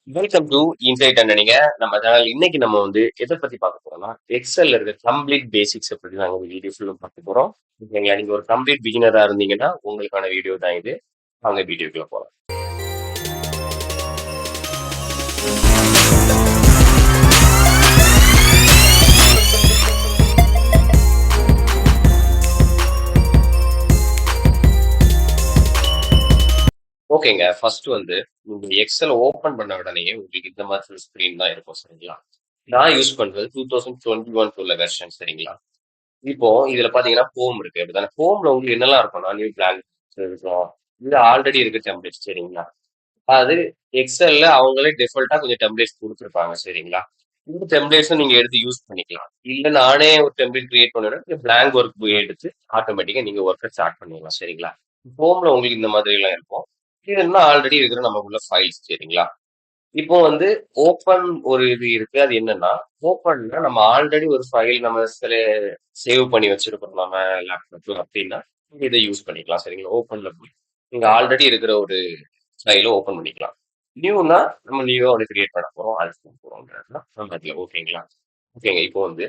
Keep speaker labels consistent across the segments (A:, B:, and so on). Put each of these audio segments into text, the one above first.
A: Welcome to inside அண்ணனிங்க. நம்ம channel இன்னைக்கு நம்ம வந்து எத பத்தி பார்க்க போறோம்னா, எக்ஸல்ல இருக்க கம்ப்ளீட் பேசிக்ஸ பத்தி நாங்க வீடியோ ஃபுல்லா பார்க்க போறோம். ஓகேங்களா? நீங்க ஒரு கம்ப்ளீட் பிகினரா இருந்தீங்கன்னா, உங்களுக்கான வீடியோ தான் இது. வாங்க வீடியோக்குள்ள போலாம். ஓகேங்க. ஃபர்ஸ்ட் வந்து நீங்க எக்ஸல் ஓப்பன் பண்ண உடனேயே உங்களுக்கு இந்த மாதிரி ஸ்கிரீன் தான் இருக்கும். சரிங்களா? நான் யூஸ் பண்றது 2021 உள்ள வெர்ஷன். சரிங்களா? இப்போ இதுல பாத்தீங்கன்னா ஹோம் இருக்கு. அப்படிதானே? ஹோம்ல உங்களுக்கு என்னெல்லாம் இருக்கும்னா, நியூ பிளான் இருக்கும். இது ஆல்ரெடி இருக்க டெம்ப்ளேட். சரிங்களா? அது எக்ஸல்ல அவங்களே டிஃபால்ட்டா கொஞ்சம் டெம்ப்ளேட்ஸ் குடுத்துருப்பாங்க. சரிங்களா? இந்த டெம்ப்ளேட்ஸ நீங்க எடுத்து யூஸ் பண்ணிக்கலாம். இல்ல நானே ஒரு டெம்ப்ளேட் கிரியேட் பண்ணணும்னா பிளாங்க் ஒர்க் புக் எடுத்து ஆட்டோமேட்டிக்கா நீங்க ஒர்க்க ஸ்டார்ட் பண்ணிடலாம். சரிங்களா? ஹோம்ல உங்களுக்கு இந்த மாதிரி எல்லாம் இருக்கும். இது என்ன ஆல்ரெடி இருக்கிற நமக்குள்ள ஃபைல்ஸ். சரிங்களா? இப்போ வந்து ஓப்பன் ஒரு இது இருக்கு. அது என்னன்னா, ஓப்பன்னா நம்ம ஆல்ரெடி ஒரு ஃபைல் நம்ம சேவ் பண்ணி வச்சிருக்கோம் நம்ம லேப்டாப்ல அப்படின்னா, நீங்க இத யூஸ் பண்ணிக்கலாம். சரிங்களா? ஓப்பன்ல போய் நீங்க ஆல்ரெடி இருக்கிற ஒரு ஃபைல ஓப்பன் பண்ணிக்கலாம். நியூன்னா நம்ம நியூவா ஒண்ணு கிரியேட் பண்ண போறோம். அது பண்ண போறோம்ன்றது தான் நம்ம இதுல ஓகேங்களா? ஓகேங்க. இப்போ வந்து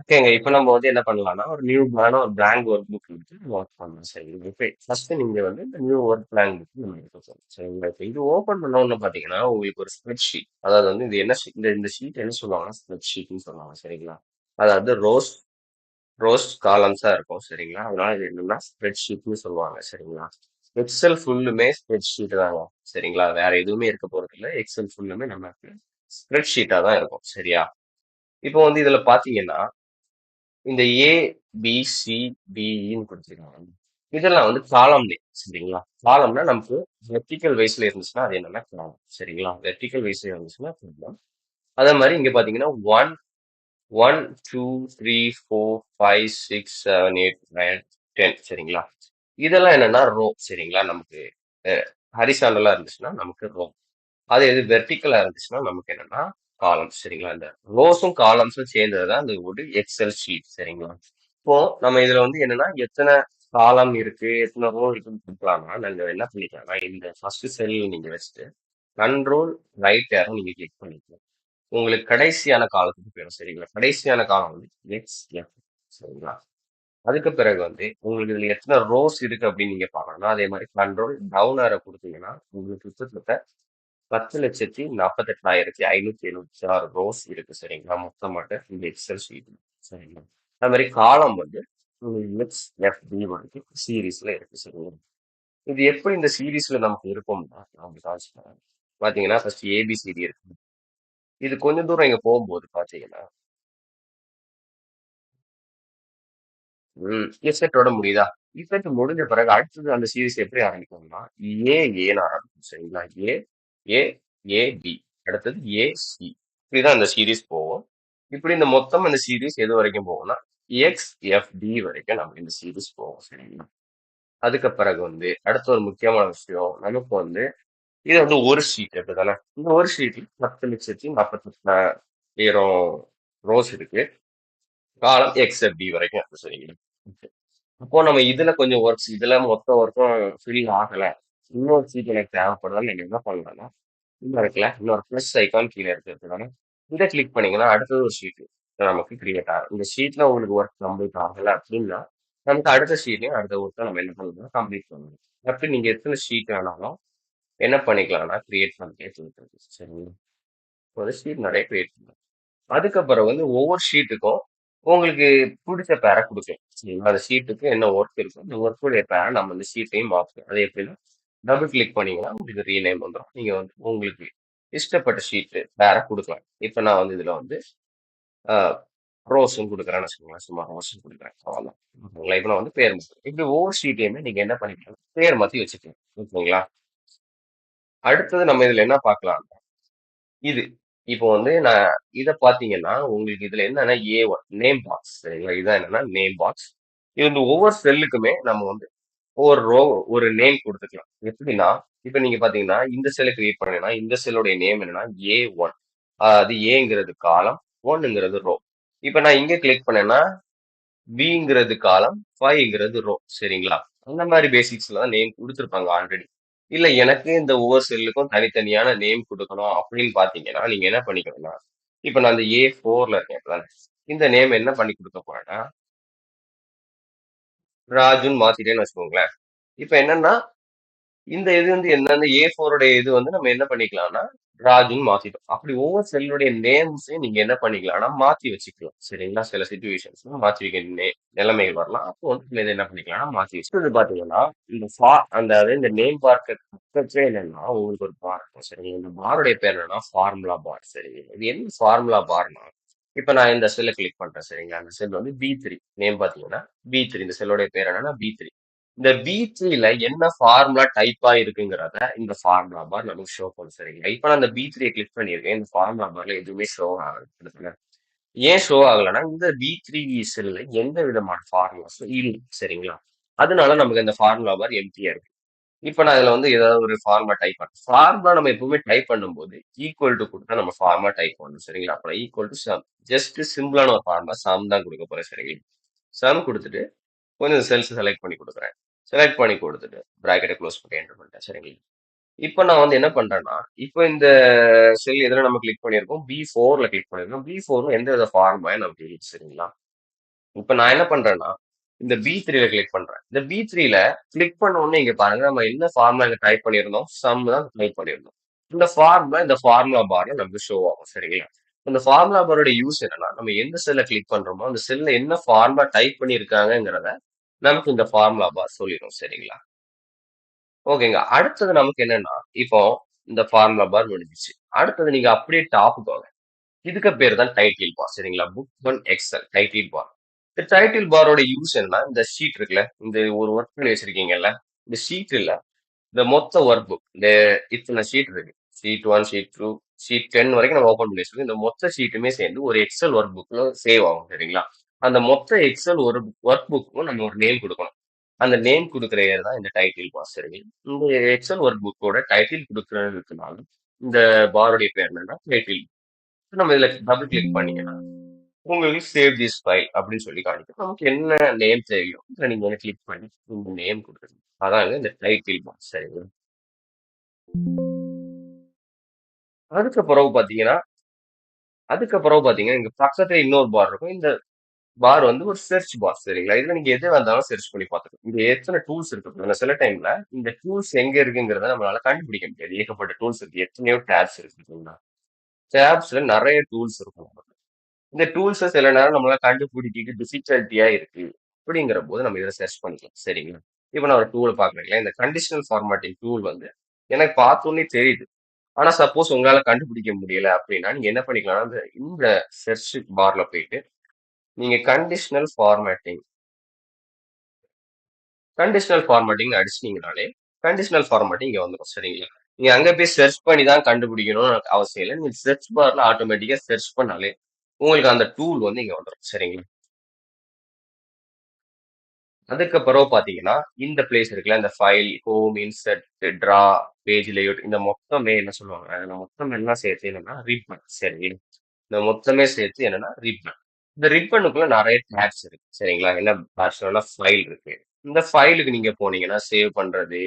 A: ஓகேங்க. இப்ப நம்ம வந்து என்ன பண்ணலாம்னா, ஒரு நியூவான ஒரு பிளாங்க் ஒர்க் புக் எடுத்து நம்ம ஒர்க் பண்ணலாம். சரி. ஓகே. ஃபர்ஸ்ட் நீங்க வந்து இந்த நியூ ஒர்க் பிளாங்க் புக் நம்ம எடுக்க போறோம். சரிங்களா? இப்ப இது ஓப்பன் பண்ண உடனே பாத்தீங்கன்னா, உங்களுக்கு ஒரு ஸ்ப்ரெட் ஷீட். அதாவது வந்து இது என்ன ஷீட் இந்த ஷீட் என்ன சொல்லுவாங்கன்னா, ஸ்ப்ரெட் ஷீட்ன்னு சொல்லுவாங்க. சரிங்களா? அதாவது ரோஸ் ரோஸ் காலம்ஸா இருக்கும். சரிங்களா? அதனால இது என்னன்னா ஸ்ப்ரெட் ஷீட்ன்னு சொல்லுவாங்க. சரிங்களா? எக்ஸல் ஃபுல்லுமே ஸ்ப்ரெட் ஷீட் தாங்க. சரிங்களா? வேற எதுவுமே இருக்க போறது இல்ல. எக்ஸல் ஃபுல்லுமே நமக்கு ஸ்ப்ரெட் ஷீட்டா தான் இருக்கும். சரியா? இப்போ வந்து இதுல பாத்தீங்கன்னா, இந்த ஏ, பி, சி, டின்னு கொடுத்துருக்காங்க. இதெல்லாம் வந்து காலம் நேம். சரிங்களா? காலம்னா நமக்கு வெர்டிக்கல் வைஸ்ல இருந்துச்சுன்னா அது என்னன்னா காலம். சரிங்களா? வெர்டிக்கல் வைஸ்ல இருந்துச்சுன்னா காலம். அதே மாதிரி இங்க பாத்தீங்கன்னா 1 1 2 3 4 5 6 7 8 9 10. சரிங்களா? இதெல்லாம் என்னன்னா ரோ. சரிங்களா? நமக்கு ஹரிசாண்டலா இருந்துச்சுன்னா நமக்கு ரோ. அது எது வெர்டிக்கலா இருந்துச்சுன்னா நமக்கு என்னன்னா காலம். சரிங்களா? இந்த ரோஸும் காலம்ஸும் சேர்ந்தது தான் இந்த ஒரு எக்ஸல் ஷீட். சரிங்களா? இப்போ நம்ம இதுல வந்து என்னன்னா எத்தனை காலம் இருக்கு எத்தனை ரோ இருக்குன்னு கொடுக்கலாம்னா நாங்க என்ன பண்ணிக்கலாம்னா இந்த ஃபர்ஸ்ட் செல் நீங்க வச்சுட்டு கண்ட்ரோல் ரைட் ஏரோ நீங்க கிளிக் பண்ணிக்கலாம். உங்களுக்கு கடைசியான காலத்துக்கு போயிடும். சரிங்களா? கடைசியான காலம் வந்து எக்ஸ் எஃப். சரிங்களா? அதுக்கு பிறகு வந்து உங்களுக்கு இதுல எத்தனை ரோஸ் இருக்கு அப்படின்னு நீங்க பார்க்கணும்னா அதே மாதிரி கண்ட்ரோல் டவுன் ஏரோ கொடுத்தீங்கன்னா உங்களுக்கு கிட்டத்தட்ட 10,48,576 ரோஸ் இருக்கு. சரிங்களா? மொத்தமாட்ட இந்த எக்ஸல் ஷீட். சரிங்களா? அது மாதிரி காலம் வந்து எக்ஸ் வரைக்கும் சீரீஸ்ல இருக்கு. சரிங்களா? இது எப்படி இந்த சீரீஸ்ல நமக்கு இருக்கும்னா நான் காமிச்சுக்கிறேன். பாத்தீங்கன்னா ஃபர்ஸ்ட் ஏபிசிடி இருக்கு. இது கொஞ்சம் தூரம் இங்க போகும்போது பாத்தீங்கன்னா இசட்டோட முடியுதா? இசட் முடிஞ்ச பிறகு அடுத்தது அந்த சீரீஸ் எப்படி ஆரம்பிக்கும்னா ஏன்னு ஆரம்பிக்கும். சரிங்களா? ஏ ஏ ஏ பி அடுத்தது ஏ சி இப்படிதான் இந்த சீரீஸ் போகும். இப்படி இந்த மொத்தம் இந்த சீரீஸ் எது வரைக்கும் போகும்னா எக்ஸ் எஃப் டி வரைக்கும் நம்ம இந்த சீரீஸ் போகும். சரிங்களா? அதுக்கு பிறகு வந்து அடுத்த ஒரு முக்கியமான விஷயம் நமக்கு வந்து இது வந்து ஒரு ஷீட் அப்படிதானே? இந்த ஒரு ஷீட்ல 10,48,000 ரோஸ் இருக்கு. காலம் எக்ஸ் எஃப் டி வரைக்கும் இருக்கு. சரிங்களா? அப்போ நம்ம இதுல கொஞ்சம் ஒர்க்ஸ் இதுல மொத்த ஒர்க்கும் ஃபில் ஆகல. இன்னொரு சீட் எனக்கு தேவைப்படுதான்னு நீங்க என்ன பண்ணலாம்னா இன்னும் இருக்குல்ல இன்னொரு ப்ளஸ் ஐக்கான் கீழே இருக்கிறதுனால இதை கிளிக் பண்ணீங்கன்னா அடுத்தது ஒரு ஷீட் நமக்கு கிரியேட் ஆகும். இந்த ஷீட்ல உங்களுக்கு ஒர்க் கம்ப்ளீட் ஆகல அப்படின்னா நமக்கு அடுத்த ஷீட்லயும் அடுத்த ஒர்க்கை நம்ம என்ன பண்ணணும் கம்ப்ளீட் பண்ணணும். அப்படி நீங்க எத்தனை ஷீட் வேணாலும் என்ன பண்ணிக்கலாம்னா கிரியேட் பண்ணிட்டே சொல்லிட்டு சரிங்களா? ஒரு ஷீட் நிறைய கிரியேட் பண்ணலாம். அதுக்கப்புறம் வந்து ஒவ்வொரு ஷீட்டுக்கும் உங்களுக்கு பிடிச்ச பேரை கொடுக்கும். சரிங்களா? அந்த ஷீட்டுக்கு என்ன ஒர்க் இருக்கும் அந்த ஒர்க்குடைய பேரை நம்ம அந்த ஷீட்டையும் மாற்றணும். அது எப்படின்னா டபுள் கிளிக் பண்ணீங்கன்னா உங்களுக்கு ரீநேம் வந்துடும். நீங்க வந்து உங்களுக்கு இஷ்டப்பட்ட ஷீட்டு பேரை கொடுக்கலாம். இப்ப நான் வந்து இதுல வந்து ரோஸும் கொடுக்குறேன்னு வச்சுக்கோங்களேன். சும்மா ரோஸும் கொடுக்குறேன். அவ்வளவுதான். ஓகேங்களா? இப்ப நான் வந்து பேர் மாத்துறேன். இப்படி ஒவ்வொரு ஷீட்டையுமே நீங்க என்ன பண்ணிக்கலாம் பேர் மாத்தி வச்சுக்கலாம். ஓகேங்களா? அடுத்தது நம்ம இதுல என்ன பார்க்கலாம் இது. இப்போ வந்து நான் இத பார்த்தீங்கன்னா, உங்களுக்கு இதுல என்னன்னா A1 நேம் பாக்ஸ். சரிங்களா? இதான் என்னன்னா நேம் பாக்ஸ். இது வந்து ஒவ்வொரு செல்லுக்குமே நம்ம வந்து ஒவ்வொரு ஒரு நேம் குடுத்துக்கலாம். எப்படின்னா, இப்ப நீங்க பார்த்தீங்கன்னா, இந்த செல்ல கிரியேட் பண்ணேன்னா, இந்த செல்லுடைய நேம் என்னன்னா A1. அது ஏங்கிறது காலம், 1ங்கிறது ரோ. இப்ப நான் இங்க கிளிக் பண்ணேன்னா, பிங்கிறது காலம், 5ங்கிறது ரோ. சரிங்களா? அந்த மாரி பேசிக்ஸ்ல தான் நேம் குடுத்துருப்பாங்க ஆல்ரெடி. இல்ல எனக்கு இந்த ஒவ்வொரு செல்லுக்கும் தனித்தனியான நேம் குடுக்கணும் அப்படின்னு பார்த்தீங்கன்னா, நீங்க என்ன பண்ணிக்கணும்னா, இப்ப நான் இந்த A4ல இருக்கேன் இப்பதானே. இந்த நேம் என்ன பண்ணி குடுக்க போறேன்னா, ராஜுன்னு மாத்திட்டேன்னு வச்சுக்கோங்களேன். இப்ப என்னன்னா இந்த இது வந்து என்னன்னா A4 உடைய இது வந்து நம்ம என்ன பண்ணிக்கலாம்னா, ராஜுன்னு மாத்திட்டோம். அப்படி ஒவ்வொரு செல்லுடைய நேம்ஸையும் நீங்க என்ன பண்ணிக்கலாம்னா, மாத்தி வச்சுக்கலாம். சரிங்களா? சில சிச்சுவேஷன்ஸ்ல மாத்தி வைக்க நிலைமைகள் வரலாம். அப்போ வந்து நம்ம இத என்ன பண்ணிக்கலாம்னா, மாத்தி வச்சு அடுத்தது பார்த்தீங்கன்னா, இந்த அந்த அதாவது இந்த நேம் பார்க்க பக்கத்திலே என்னன்னா, உங்களுக்கு ஒரு பார் இருக்கும். சரிங்களா? இந்த பாருடைய பேர் என்னன்னா, ஃபார்முலா பார். சரிங்களா? இது என்ன ஃபார்முலா பார்னா, இப்ப நான் இந்த செல்ல கிளிக் பண்றேன். சரிங்களா? அந்த செல் வந்து B3 நேம் பார்த்தீங்கன்னா, B3 இந்த செல்லுடைய பேர் என்னன்னா B3. இந்த B3ல என்ன ஃபார்முலா டைப்பா இருக்குங்கிறத இந்த ஃபார்முலா பார் நமக்கு ஷோ பண்ணும். சரிங்களா? இப்ப நான் அந்த B3ய கிளிக் பண்ணியிருக்கேன். இந்த ஃபார்முலா பார்ல எதுவுமே ஷோ ஆகல. இடத்துல. ஏன் ஷோ ஆகலன்னா, இந்த B3 செல்லுல எந்த விதமான ஃபார்முலாஸும் இல்ல. சரிங்களா? அதனால நமக்கு இந்த ஃபார்முலா பார் எம்ப்டியா இருக்கு. இப்ப நான் இதுல வந்து ஏதாவது ஒரு ஃபார்முலா டைப் பண்றேன். ஃபார்முலா நம்ம எப்பவுமே டைப் பண்ணும்போது, ஈக்குவல் டூ குடுத்தா நம்ம ஃபார்முலா டைப் பண்ணணும். சரிங்களா? அப்ப ஈக்குவல் டூ சம். ஜஸ்ட் சிம்பிளான ஒரு ஃபார்முலா சம் தான் குடுக்க போறேன். சரிங்களா? சம் குடுத்துட்டு கொஞ்சம் செல்ஸ் செலக்ட் பண்ணி குடுக்குறேன். செலக்ட் பண்ணி குடுத்துட்டு, பிராக்கெட்ட குளோஸ் பண்ணி என்டர் பண்ணிட்டேன். சரிங்களா? இப்ப நான் வந்து என்ன பண்றேன்னா, இப்ப இந்த செல் எதுல நம்ம கிளிக் பண்ணியிருக்கோம்? B4ல கிளிக் பண்ணியிருக்கோம். B4ல எந்த வித ஃபார்முலாயும் நமக்கு இல்ல. சரிங்களா? இப்ப நான் என்ன பண்றேன்னா, இந்த B3ல கிளிக் பண்றேன். இந்த B3ல கிளிக் பண்ண உடனே இங்க பாருங்க, நம்ம என்ன ஃபார்முலா இங்க டைப் பண்ணியிருந்தோம்? சம் தான் டைப் பண்ணியிருந்தோம். இந்த ஃபார்முலா பார்ல நமக்கு ஷோ ஆகும். சரிங்களா? இந்த ஃபார்முலா பாரோட யூஸ் என்னன்னா, நம்ம எந்த செல்ல கிளிக் பண்றோமோ, அந்த செல்ல என்ன ஃபார்முலா டைப் பண்ணியிருக்காங்கங்கிறத நமக்கு இந்த ஃபார்முலா பார் சொல்லிரும். சரிங்களா? ஓகேங்க. அடுத்தது நமக்கு என்னன்னா, இப்போ இந்த ஃபார்முலா பார் முடிஞ்சுச்சு. அடுத்தது நீங்க அப்படியே டாப்க்கு வாங்க. இதுக்கு பேரு தான் டைட்டில் பார். சரிங்களா? Book one XL title bar. இந்த டைட்டில் பாரோட யூஸ் என்னன்னா, இந்த ஷீட் இருக்குல்ல, இந்த ஒரு ஒர்க் பண்ணி வச்சிருக்கீங்கல்ல, இந்த ஷீட்ல இந்த மொத்த ஒர்க் புக் இந்த இத்தனை ஷீட் இருக்கு. ஷீட் 1, ஷீட் 2, ஷீட் 10 வரைக்கும் நம்ம ஓப்பன் பண்ணி வச்சிருக்கோம். இந்த மொத்த ஷீட்டுமே சேர்ந்து ஒரு எக்ஸல் ஒர்க் புக்ல சேவ் ஆகும். சரிங்களா? அந்த மொத்த எக்ஸல் ஒரு ஒர்க் புக்கும் நம்ம ஒரு நேம் குடுக்கணும். அந்த நேம் குடுக்குற ஏர் தான் இந்த டைட்டில் பார். சரிங்களா? இந்த எக்ஸல் ஒர்க் புக்கோட டைட்டில் குடுக்குறதுனால இந்த பாருடைய பேர் என்னன்னா டைட்டில். நம்ம இதுல டபுள் கிளிக் பண்ணீங்கன்னா உங்களுக்கு சேவ் திஸ் ஃபைல் அப்படின்னு சொல்லி காணிக்கும். நமக்கு என்ன நேம் தேவையோ இதை நீங்க வந்து கிளிக் பண்ணி இந்த நேம் கொடுக்கணும். அதாங்க இந்த டைட்டில் பார். சரிங்களா? அதுக்கப்புறம் பாத்தீங்கன்னா அதுக்கப்புறம் பாத்தீங்கன்னா இங்க பக்கத்துல இன்னொரு பார் இருக்கும். இந்த பார் வந்து ஒரு சர்ச் பார். சரிங்களா? இதுல நீங்க எது வந்தாலும் சர்ச் பண்ணி பார்த்துக்கலாம். இங்க எத்தனை டூல்ஸ் இருக்கு பாருங்க. சில டைம்ல இந்த டூல்ஸ் எங்க இருக்குங்கிறத நம்மளால கண்டுபிடிக்க முடியாது. ஏகப்பட்ட டூல்ஸ் இருக்கு. எத்தனையோ டேப்ஸ் இருக்கு. சரிங்களா? டேப்ஸ்ல நிறைய டூல்ஸ் இருக்கும். இந்த டூல்ஸ சில நேரம் நம்மளால கண்டுபிடிக்க டிஃபிகல்ட்டியா இருக்கு. அப்படிங்கிற போது நம்ம இத சர்ச் பண்ணிக்கலாம். சரிங்களா? இப்ப நான் ஒரு டூல பார்க்குறேன்ல. இந்த கண்டிஷனல் ஃபார்மேட்டிங் டூல் வந்து எனக்கு பார்த்தோனே தெரியுது. ஆனா சப்போஸ் உங்களால கண்டுபிடிக்க முடியல அப்படின்னா, நீங்க என்ன பண்ணிக்கலாம்னா, இந்த இந்த சர்ச் பார்ல போயிட்டு, நீங்க கண்டிஷனல் ஃபார்மேட்டிங்ன்னு அடிச்சிட்டீங்கனாலே, கண்டிஷனல் ஃபார்மேட்டிங் இங்க வந்துரும். சரிங்களா? நீங்க அங்க போய் சர்ச் பண்ணி தான் கண்டுபிடிக்கணும்னு அவசியம் இல்ல. நீங்க சர்ச் பார்ல ஆட்டோமேட்டிக்கா சர்ச் பண்ணாலே, உங்களுக்கு அந்த டூல் வந்து இங்க வந்துரும். சரிங்களா? அதுக்கப்புறம் பார்த்தீங்கன்னா, இந்த பிளேஸ் இருக்குல்ல, இந்த file, home, insert, draw, page layout இந்த மொத்தமே என்ன சொல்லுவாங்க? இந்த மொத்தம் எல்லாம் சேர்த்து என்னன்னா ரிப்பன். சரி. இந்த மொத்தமே சேர்த்து என்னன்னா ரிப்பன். இந்த ரிப்பனுக்குள்ள நெறைய டேப்ஸ் இருக்கு. சரிங்களா? என்ன பர்சனலா ஃபைல் இருக்கு. இந்த ஃபைலுக்கு நீங்க போனீங்கன்னா, சேவ் பண்றது,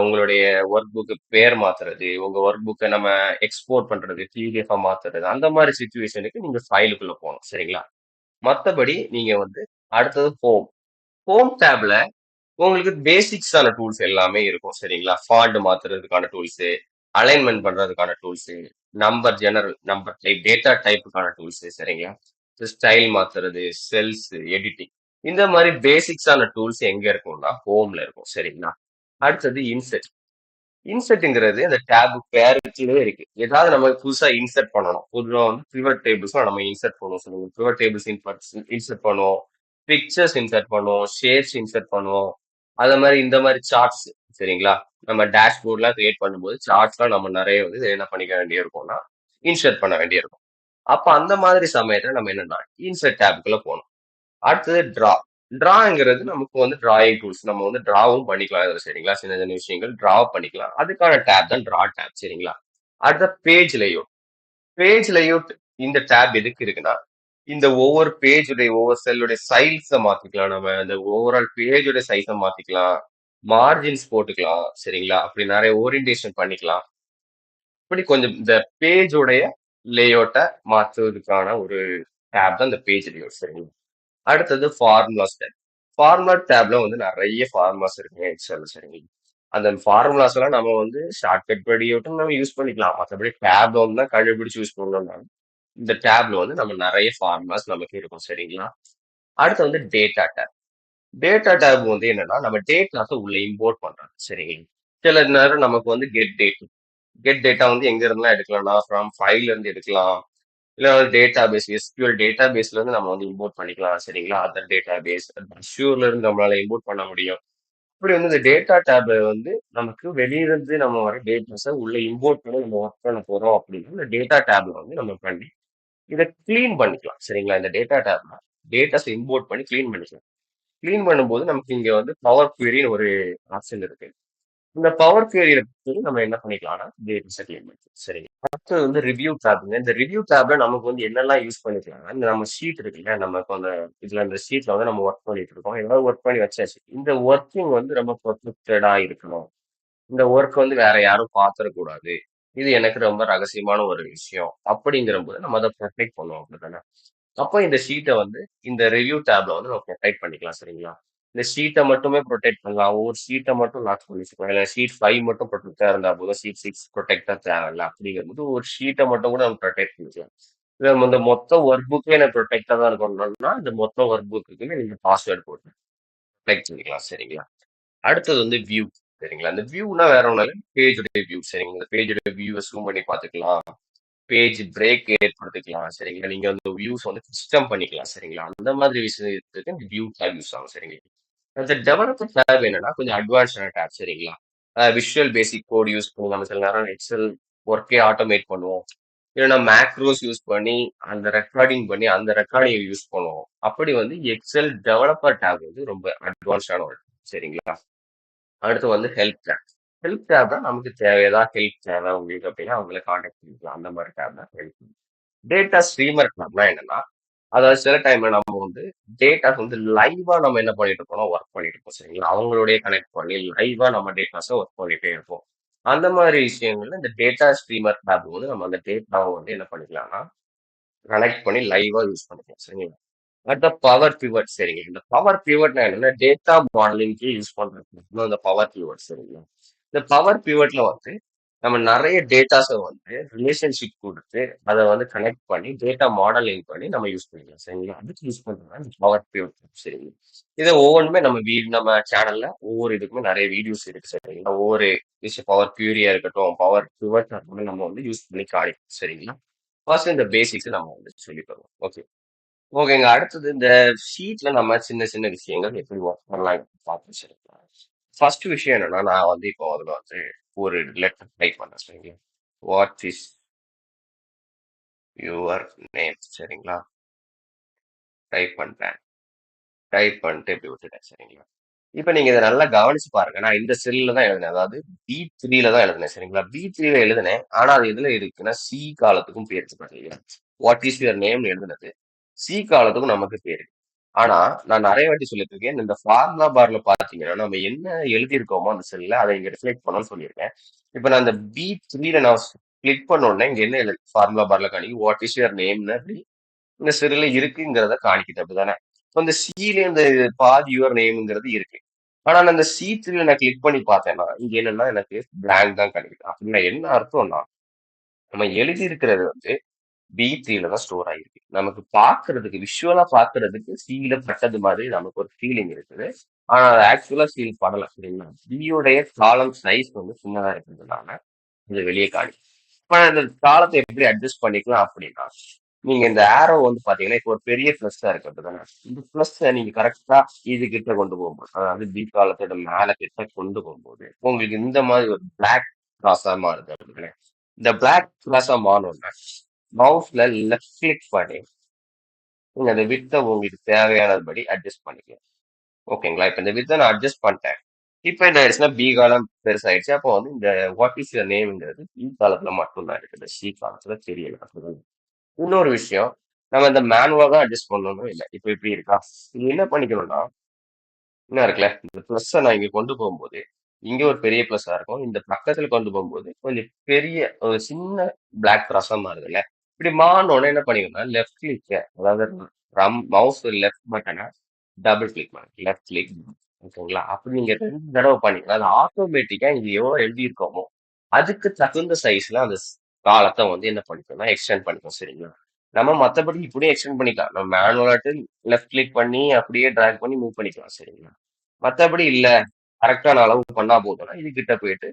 A: உங்களுடைய ஒர்க் புக் பேர் மாத்துறது, உங்க ஒர்க் புக்க நம்ம எக்ஸ்போர்ட் பண்றது, பிடிஎஃப்பா மாத்துறது, அந்த மாரி சிச்சுவேஷனுக்கு நீங்க ஃபைலுக்குள்ள போணும். சரிங்களா? மத்தபடி நீங்க வந்து அடுத்தது ஹோம். ஹோம் டேப்ல உங்களுக்கு பேசிக்ஸான டூல்ஸ் எல்லாமே இருக்கும். சரிங்களா? ஃபாண்ட் மாத்துறதுக்கான டூல்ஸு, அலைன்மென்ட் பண்றதுக்கான tools, general number type, data டைப்புக்கான டூல்ஸு சரிங்களா? ஸ்டைல் மாத்துறது, செல்ஸ், எடிட்டிங் இந்த மாரி பேசிக்ஸான டூல்ஸ் எங்க இருக்கும்னா, ஹோம்ல இருக்கும். சரிங்களா? அடுத்தது இன்செர்ட். இன்செர்ட்ங்கிறது அந்த டேப் பேருக்குள்ளயே இருக்கு. ஏதாவது நம்ம புதுசா இன்செர்ட் பண்ணணும். பொதுவா வந்து பிவட் டேபிள்ஸ்லாம் நம்ம இன்செர்ட் பண்ணுவோம். சொல்லுங்க. பிவட் டேபிள்ஸ் இன்செர்ட் பண்ணுவோம். பிக்சர்ஸ் இன்செர்ட் பண்ணுவோம். ஷேப்ஸ் இன்செர்ட் பண்ணுவோம். அத மாரி இந்த மாரி சார்ட்ஸ் சரிங்களா? நம்ம டேஷ்போர்ட்லாம் கிரியேட் பண்ணும்போது சார்ட்ஸ்லாம் நம்ம நெறைய வந்து இத என்ன பண்ணிக்க வேண்டிய இருக்கும்னா, இன்செர்ட் பண்ண வேண்டியிருக்கும். அப்ப அந்த மாதிரி சமயத்துல நம்ம என்னன்னா, இன்செர்ட் டேப்க்குள்ள போணும். அடுத்தது ட்ரா. ட்ராங்கிறது நமக்கு வந்து டிராயிங் டூல்ஸ். நம்ம வந்து டிராவும் பண்ணிக்கலாம் இதுல சரிங்களா? சின்ன சின்ன விஷயங்கள் டிரா பண்ணிக்கலாம். அதுக்கான டேப் தான் டிரா டேப் சரிங்களா? அடுத்த பேஜ் லேஅவுட். பேஜ் லேஅவுட் இந்த டேப் எதுக்கு இருக்குன்னா, இந்த ஒவ்வொரு பேஜுடைய ஒவ்வொரு செல்லுடைய சைஸ மாத்திக்கலாம் நம்ம. இந்த ஓவரால் பேஜோட சைஸ மாத்திக்கலாம். மார்ஜின்ஸ் போட்டுக்கலாம். சரிங்களா? அப்படி நெறைய ஓரியன்டேஷன் பண்ணிக்கலாம். இப்படி கொஞ்சம் இந்த பேஜோடைய லேஅவுட்ட மாத்துவதற்கான ஒரு டேப் தான் இந்த பேஜ் லேஅவுட் சரிங்களா? அடுத்தது ஃபார்முலாஸ் டேப். ஃபார்முலா டேப்ல வந்து நெறைய ஃபார்முலாஸ் இருக்குங்க எக்ஸல்ல சரிங்களா? அந்த ஃபார்முலாஸ் எல்லாம் நம்ம வந்து ஷார்ட்கட் படியாட்டும் நம்ம யூஸ் பண்ணிக்கலாம். மத்தபடி டேப்ல வந்து தான் கண்டுபிடிச்சு யூஸ் பண்ணணும்னா, இந்த டேப்ல வந்து நம்ம நெறைய ஃபார்முலாஸ் நமக்கு இருக்கும் சரிங்களா? அடுத்து வந்து டேட்டா டேப். டேட்டா டேப் வந்து என்னன்னா, நம்ம டேட்டாஸ உள்ள இம்போர்ட் பண்றது. சரிங்களா? சில நேரம் நமக்கு வந்து கெட் டேட்டா வந்து எங்க இருந்துலாம் எடுக்கலாம்னா, ஃப்ரம் ஃபைல்ல இருந்து எடுக்கலாம். இல்ல டேட்டாபேஸ் எஸ்கியூஎல் டேட்டாபேஸ்ல இருந்து நம்ம வந்து இம்போர்ட் பண்ணிக்கலாம். சரிங்களா? அதர் டேட்டாபேஸ், அஷ்யூர்ல இருந்து நம்மளால இம்போர்ட் பண்ண முடியும். இப்படி வந்து இந்த டேட்டா டேப் வந்து நமக்கு வெளிய இருந்து நம்ம வர டேட்டாஸ உள்ள இம்போர்ட் பண்ணி நம்ம ஒர்க் பண்ண போறோம் அப்படின்னா, இந்த டேட்டா டேப்ல வந்து நம்ம பண்ணி இத கிளீன் பண்ணிக்கலாம். சரிங்களா? இந்த டேட்டா டேப்ல டேட்டாஸ இம்போர்ட் பண்ணி கிளீன் பண்ணிக்கலாம். கிளீன் பண்ணும்போது நமக்கு இங்க வந்து பவர் queryன்னு ஒரு ஆப்ஷன் இருக்கு. இந்த பவர் queryல போய் நம்ம என்ன பண்ணிக்கலாம்னா, டேட்டாஸ கிளீன் பண்ணிக்கலாம். சரிங்க. அடுத்தது வந்து ரிவ்யூ டேப்ங்க. இந்த ரிவ்யூ டேப்ல நமக்கு வந்து என்னெல்லாம் யூஸ் பண்ணிக்கலாம்னா, இந்த நம்ம ஷீட் இருக்கு இல்லையா? நம்ம இப்ப அந்த இந்த ஷீட்ல வந்து நம்ம ஒர்க் பண்ணிட்டு இருக்கோம். ஏதாவது ஒர்க் பண்ணி வச்சாச்சு. இந்த ஒர்க்கிங் வந்து ரொம்ப ப்ரொடெக்டடா இருக்கணும். இந்த ஒர்க் வந்து வேற யாரும் பாத்துறக்கூடாது. இது எனக்கு ரொம்ப ரகசியமான ஒரு விஷயம். அப்படிங்கிறபோது நம்ம அத புரொடெக்ட் பண்ணுவோம். அப்படித்தானே? அப்போ இந்த ஷீட்ட வந்து இந்த ரிவ்யூ டேப்ல வந்து நம்ம புரொடெக்ட் பண்ணிக்கலாம். சரிங்களா? இந்த ஷீட்ட மட்டுமே புரொடெக்ட் பண்ணலாம். ஒவ்வொரு ஷீட்ட மட்டும் லாக் பண்ணி வச்சுக்கலாம். இல்ல ஷீட் 5 மட்டும் புரொடெக்டா இருந்தா போதும். ஷீட் 6 புரொடெக்டா தேவையில்ல. அப்படிங்கும்போது ஒரு ஷீட்ட மட்டும் கூட நம்ம புரொடெக்ட் பண்ணிக்கலாம். இல்ல இந்த மொத்த ஒர்க் புக்கே எனக்கு புரொடெக்டா தான் இருக்கணும்னா, இந்த மொத்த ஒர்க் புக்குக்குமே நீங்க பாஸ்வேர்ட் போட்டு புரொடெக்ட் பண்ணிக்கலாம். சரிங்களா? அடுத்தது வந்து வியூ. சரிங்களா? இந்த வியூனா வேற ஒண்ணும் இல்ல. பேஜோட வியூ. சரிங்களா? இந்த பேஜோட வியூவ ஜூம் பண்ணி பார்த்துக்கலாம். பேஜ் பிரேக் ஏற்படுத்திக்கலாம். சரிங்களா? நீங்க வந்து வியூஸ் வந்து கஸ்டம் பண்ணிக்கலாம். சரிங்களா? அந்த மாதிரி விஷயத்துக்கு இந்த வியூ டேப் யூஸ் ஆகும். சரிங்களா? அந்த டெவலப்பர் டேப் என்னன்னா, கொஞ்சம் அட்வான்ஸ்டான டேப் சரிங்களா? விஷுவல் பேசிக் கோட் யூஸ் பண்ணி நம்ம சில நேரம் எக்ஸல் ஒர்க்கே ஆட்டோமேட் பண்ணுவோம். இல்லன்னா மேக்ரோஸ் யூஸ் பண்ணி அந்த ரெக்கார்டிங் பண்ணி அந்த ரெக்கார்டிங் யூஸ் பண்ணுவோம். அப்படி வந்து எக்ஸல் டெவலப்பர் டேப் வந்து ரொம்ப அட்வான்ஸ்டான ஒரு tab. சரிங்களா? அடுத்து வந்து ஹெல்ப் டேப். ஹெல்ப் டேப்னா நமக்கு ஏதாவது ஹெல்ப் தேவை உங்களுக்கு அப்படின்னா அவங்கள கான்டாக்ட் பண்ணிக்கலாம். அந்த மாதிரி டேப் தான் ஹெல்ப். டேட்டா ஸ்ட்ரீமர் டேப்னா என்னன்னா, அதாவது சில டைம்ல நம்ம வந்து டேட்டாஸ் வந்து லைவா நம்ம என்ன பண்ணிட்டு இருக்கோம்னா ஒர்க் பண்ணிட்டு இருப்போம் சரிங்களா? அவங்களோடயே கனெக்ட் பண்ணி லைவா நம்ம டேட்டாஸ ஒர்க் பண்ணிட்டே இருப்போம். அந்த மாதிரி விஷயங்கள்ல இந்த டேட்டா ஸ்ட்ரீமர் டேப் வந்து நம்ம அந்த டேட்டாவை வந்து என்ன பண்ணிக்கலாம்னா, கனெக்ட் பண்ணி லைவா யூஸ் பண்ணிக்கலாம். சரிங்களா? அடுத்த பவர் பிவட் சரிங்க. இந்த பவர் பிவட்னா என்னன்னா, டேட்டா மாடலிங்க்கு யூஸ் பண்றது இந்த பவர் பிவட் சரிங்களா? இந்த பவர் பிவட்ல வந்து நம்ம நெறைய டேட்டாஸ வந்து ரிலேஷன்ஷிப் குடுத்து, அத வந்து கனெக்ட் பண்ணி, டேட்டா மாடலிங் பண்ணி நம்ம யூஸ் பண்ணிக்கலாம். சரிங்களா? அதுக்கு யூஸ் பண்றது தான் இந்த பவர் பிவட் சரிங்களா? இத ஒவ்வொன்னுமே நம்ம சேனல்ல ஒவ்வொரு இதுக்குமே நெறைய வீடியோஸ் இருக்கு சரிங்களா? ஒவ்வொரு விஷயம் பவர் கியூரியா இருக்கட்டும், பவர் பிவட்டா இருக்கட்டும் நம்ம வந்து யூஸ் பண்ணி காணிப்போம். சரிங்களா? ஃபர்ஸ்ட் இந்த பேசிக்ஸ் நம்ம வந்து சொல்லி தருவோம். ஓகே. ஓகேங்க. அடுத்தது இந்த ஷீட்ல நம்ம சின்ன சின்ன விஷயங்கள் எப்படி ஒர்க் பண்ணலாம் பார்த்து வச்சிருக்கலாம். ஃபர்ஸ்ட் விஷயம் என்னன்னா, நான் வந்து இப்போ அதுல வந்து ஒரு லெட்டர் டைப் பண்றேன் சரிங்களா? வாட் இஸ் யுவர் நேம் சரிங்களா? டைப் பண்றேன். டைப் பண்ணிட்டு இப்படி விட்டுட்டேன் சரிங்களா? இப்ப நீங்க இத நல்லா கவனிச்சு பாருங்க. நான் இந்த செல்ல தான் எழுதினேன். அதாவது பி3ல தான் எழுதினேன் சரிங்களா? பி3ல எழுதினேன். ஆனா அது எதுல இருக்குன்னா, சி காலத்துக்கும் போயிருச்சு பாத்தீங்களா? வாட் இஸ் யுவர் நேம்னு எழுதினது. சி காலத்துக்கும் நமக்கு போயிருக்கு. ஆனா, நான் நெறைய வாட்டி சொல்லியிருக்கேன். இந்த ஃபார்முலா பார்ல பார்த்தீங்கன்னா, நம்ம என்ன எழுதியிருக்கோமோ அந்த செல்ல, அத இங்க ரிஃப்ளெக்ட் பண்ணணும்னு சொல்லியிருக்கேன். இப்ப நான் அந்த பி3ல நான் கிளிக் பண்ண உடனே இங்க என்ன ஃபார்முலா பார்ல காணிக்கும், வாட் இஸ் யுவர் நேம்ன்னு அப்படி இந்த செல்லுல இருக்குங்கிறத காணிக்குது. அப்படிதானே? இப்ப இந்த சில இந்த பாதி யுவர் நேம்ங்கிறது இருக்கு. ஆனா நான் அந்த சி3ல நான் கிளிக் பண்ணி பார்த்தேன்னா, இங்க என்னன்னா எனக்கு பிளாங்க் தான் கிடைக்குது. அப்படின்னா என்ன அர்த்தம்னா, நம்ம எழுதியிருக்கிறது வந்து பி3ல தான் ஸ்டோர் ஆகிருக்கு. நமக்கு பார்க்கறதுக்கு விஷுவலா பார்க்கறதுக்கு சீல பட்டது மாதிரி நமக்கு ஒரு ஃபீலிங் இருக்குது. ஆனா அது ஆக்சுவலா சீல் படல. சரிங்களா? பியோடைய காலம் சைஸ் வந்து சின்னதா இருக்கிறதுனால இது வெளியே காணுது. இப்ப இந்த காலத்தை எப்படி அட்ஜஸ்ட் பண்ணிக்கலாம் அப்படின்னா, நீங்க இந்த ஆரோ வந்து பாத்தீங்கன்னா, இப்போ ஒரு பெரிய பிளஸ்ஸா இருக்கு அப்படிதானே? இந்த பிளஸ்ஸ நீங்க கரெக்ட்டா இது கிட்ட கொண்டு போகும்போது, அதாவது பி காலத்தோட மேல கிட்ட கொண்டு போகும்போது, உங்களுக்கு இந்த மாதிரி ஒரு பிளாக் கிராஸா மாறுது அப்படிதானே? இந்த பிளாக் கிராஸா மாறுனோனே, மவுஸ்ல லெஃப்ட் கிளிக் பண்ணி, நீங்க அந்த விட்த்த உங்களுக்கு தேவையானபடி அட்ஜஸ்ட் பண்ணிக்கலாம். ஓகேங்களா? இப்ப இந்த விட்த்த நான் அட்ஜஸ்ட் பண்ணிட்டேன். இப்ப என்ன ஆயிடுச்சுன்னா, பி காலம் பெருசாயிடுச்சு. அப்போ வந்து இந்த வாட் இஸ் யுவர் நேம்ங்கிறது பி காலத்துல மட்டும் தான் இருக்குது. சி காலத்துல தெரியல. அப்படிதான். இன்னொரு விஷயம், நம்ம இந்த மேனுவலா தான் அட்ஜஸ்ட் பண்ணணும் இல்ல. இப்ப இப்படி இருக்கா? இது என்ன பண்ணிக்கணும்னா, என்ன இருக்குல்ல, இந்த பிளஸ்ஸ நான் இங்க கொண்டு போகும்போது, இங்க ஒரு பெரிய பிளஸ்ஸா இருக்கும். இந்த பக்கத்துல கொண்டு போகும்போது, கொஞ்சம் பெரிய ஒரு சின்ன பிளாக் கிராஸா மாறுதுல்ல. இப்படி மாறுன உடனே என்ன பண்ணிக்கணும்னா, லெஃப்ட் கிளிக்க அதாவது மவுஸ் லெஃப்ட் பட்டன டபுள் கிளிக் பண்ணுங்க. லெஃப்ட் கிளிக் ஓகேங்களா? அப்படி நீங்க 2 தடவ பண்ணீங்கன்னா, அது ஆட்டோமேட்டிக்கா இங்க எவ்வளோ எழுதியிருக்கோமோ, அதுக்கு தகுந்த சைஸ்ல அந்த காலத்த வந்து என்ன பண்ணிக்கும்னா, எக்ஸ்டெண்ட் பண்ணிக்கும். சரிங்களா? நம்ம மத்தபடி இப்படியே எக்ஸ்டெண்ட் பண்ணிக்கலாம். நம்ம மேனுவலாட்டு லெஃப்ட் கிளிக் பண்ணி அப்படியே டிராக் பண்ணி மூவ் பண்ணிக்கலாம். சரிங்களா? மத்தபடி இல்ல, கரெக்ட்டான அளவு பண்ணா போதும்னா, இது கிட்ட போயிட்டு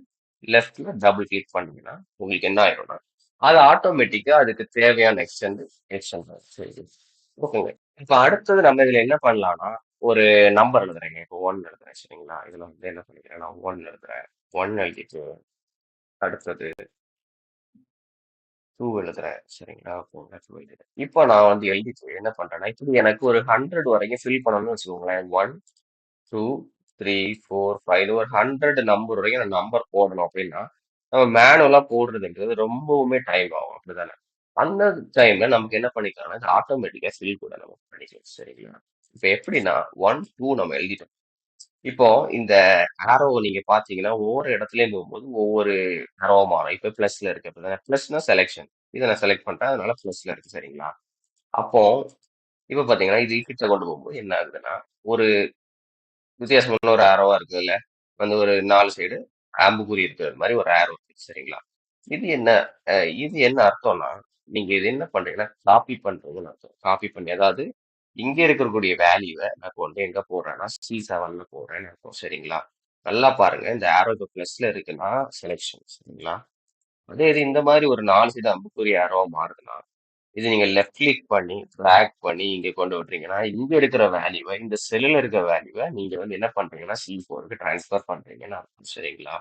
A: லெஃப்ட்ல டபுள் கிளிக் பண்ணீங்கன்னா, உங்களுக்கு என்ன ஆயிரும்னா, அது ஆட்டோமேட்டிக்கா அதுக்கு தேவையான எக்ஸ்டெண்ட் ஆகும். சரி. ஓகேங்க. இப்ப அடுத்தது நம்ம இதுல என்ன பண்ணலாம்னா, ஒரு நம்பர் எழுதுறேங்க. இப்போ 1 எழுதுறேன். சரிங்களா? இதுல வந்து என்ன பண்ணிக்கிறேன், நான் 1 எழுதுறேன். 1 எழுதிட்டு, அடுத்தது 2 எழுதுறேன். சரிங்களா? போங்க 2 எழுதிட்டேன். இப்போ நான் வந்து எழுதிட்டு என்ன பண்றேன்னா, இப்படி எனக்கு ஒரு 100 வரைக்கும் ஃபில் பண்ணணும்னு வச்சுக்கோங்களேன். 1, 2, 3, 4, 5 இது ஒரு 100 நம்பர் வரைக்கும் நான் நம்பர் போடணும் அப்படின்னா, நம்ம மேனுவலா போடுறதுன்றது ரொம்பவுமே டைம் ஆகும். அப்படிதானே? அந்த டைம்ல நமக்கு என்ன பண்ணிக்கலாம்னா, இது ஆட்டோமேட்டிக்கா ஃபில் கூட நம்ம பண்ணிக்கலாம். சரிங்களா? இப்ப எப்படின்னா 1, 2 நம்ம எழுதிட்டோம். இப்போ இந்த ஆரோவ நீங்க பார்த்தீங்கன்னா, ஒவ்வொரு இடத்துலயும் போகும்போது ஒவ்வொரு ஆரோவா மாறும். இப்ப பிளஸ்ல இருக்கு அப்படிதானே? பிளஸ்னா செலக்ஷன். இத நான் செலக்ட் பண்ணிட்டேன். அதனால பிளஸ்ல இருக்கு. சரிங்களா? அப்போ இப்ப பார்த்தீங்கன்னா, இது கிட்ட கொண்டு போகும்போது என்ன ஆகுதுன்னா, ஒரு வித்தியாசமான ஒரு ஆரோவா இருக்குதுல்ல. வந்து ஒரு 4 சைடு அம்புக்குறி இருக்கிறது மாரி ஒரு ஆரோ இருக்கு. சரிங்களா? இது என்ன அ இது என்ன அர்த்தம்னா, நீங்க இது என்ன பண்றீங்கன்னா, காப்பி பண்றீங்கன்னு அர்த்தம். காப்பி பண்ணி அதாவது இங்க இருக்கக்கூடிய வேல்யூவ நான் கொண்டு எங்க போடுறேன்னா, C7ல போடுறேன்னு அர்த்தம். சரிங்களா? நல்லா பாருங்க. இந்த ஆரோ இப்ப பிளஸ்ல இருக்குன்னா செலக்ஷன். சரிங்களா? அதே இது இந்த மாரி ஒரு 4 சைடு அம்புக்குறி ஆரோவா மாறுதுன்னா, இது நீங்க லெஃப்ட் கிளிக் பண்ணி, டிராக் பண்ணி இங்க கொண்டு விட்டீங்கன்னா, இங்க இருக்கிற வேல்யூவ இந்த செல்லுல இருக்கிற வேல்யூவ நீங்க வந்து என்ன பண்றீங்கன்னா, C4க்கு ட்ரான்ஸ்ஃபர் பண்றீங்கன்னு அர்த்தம். சரிங்களா?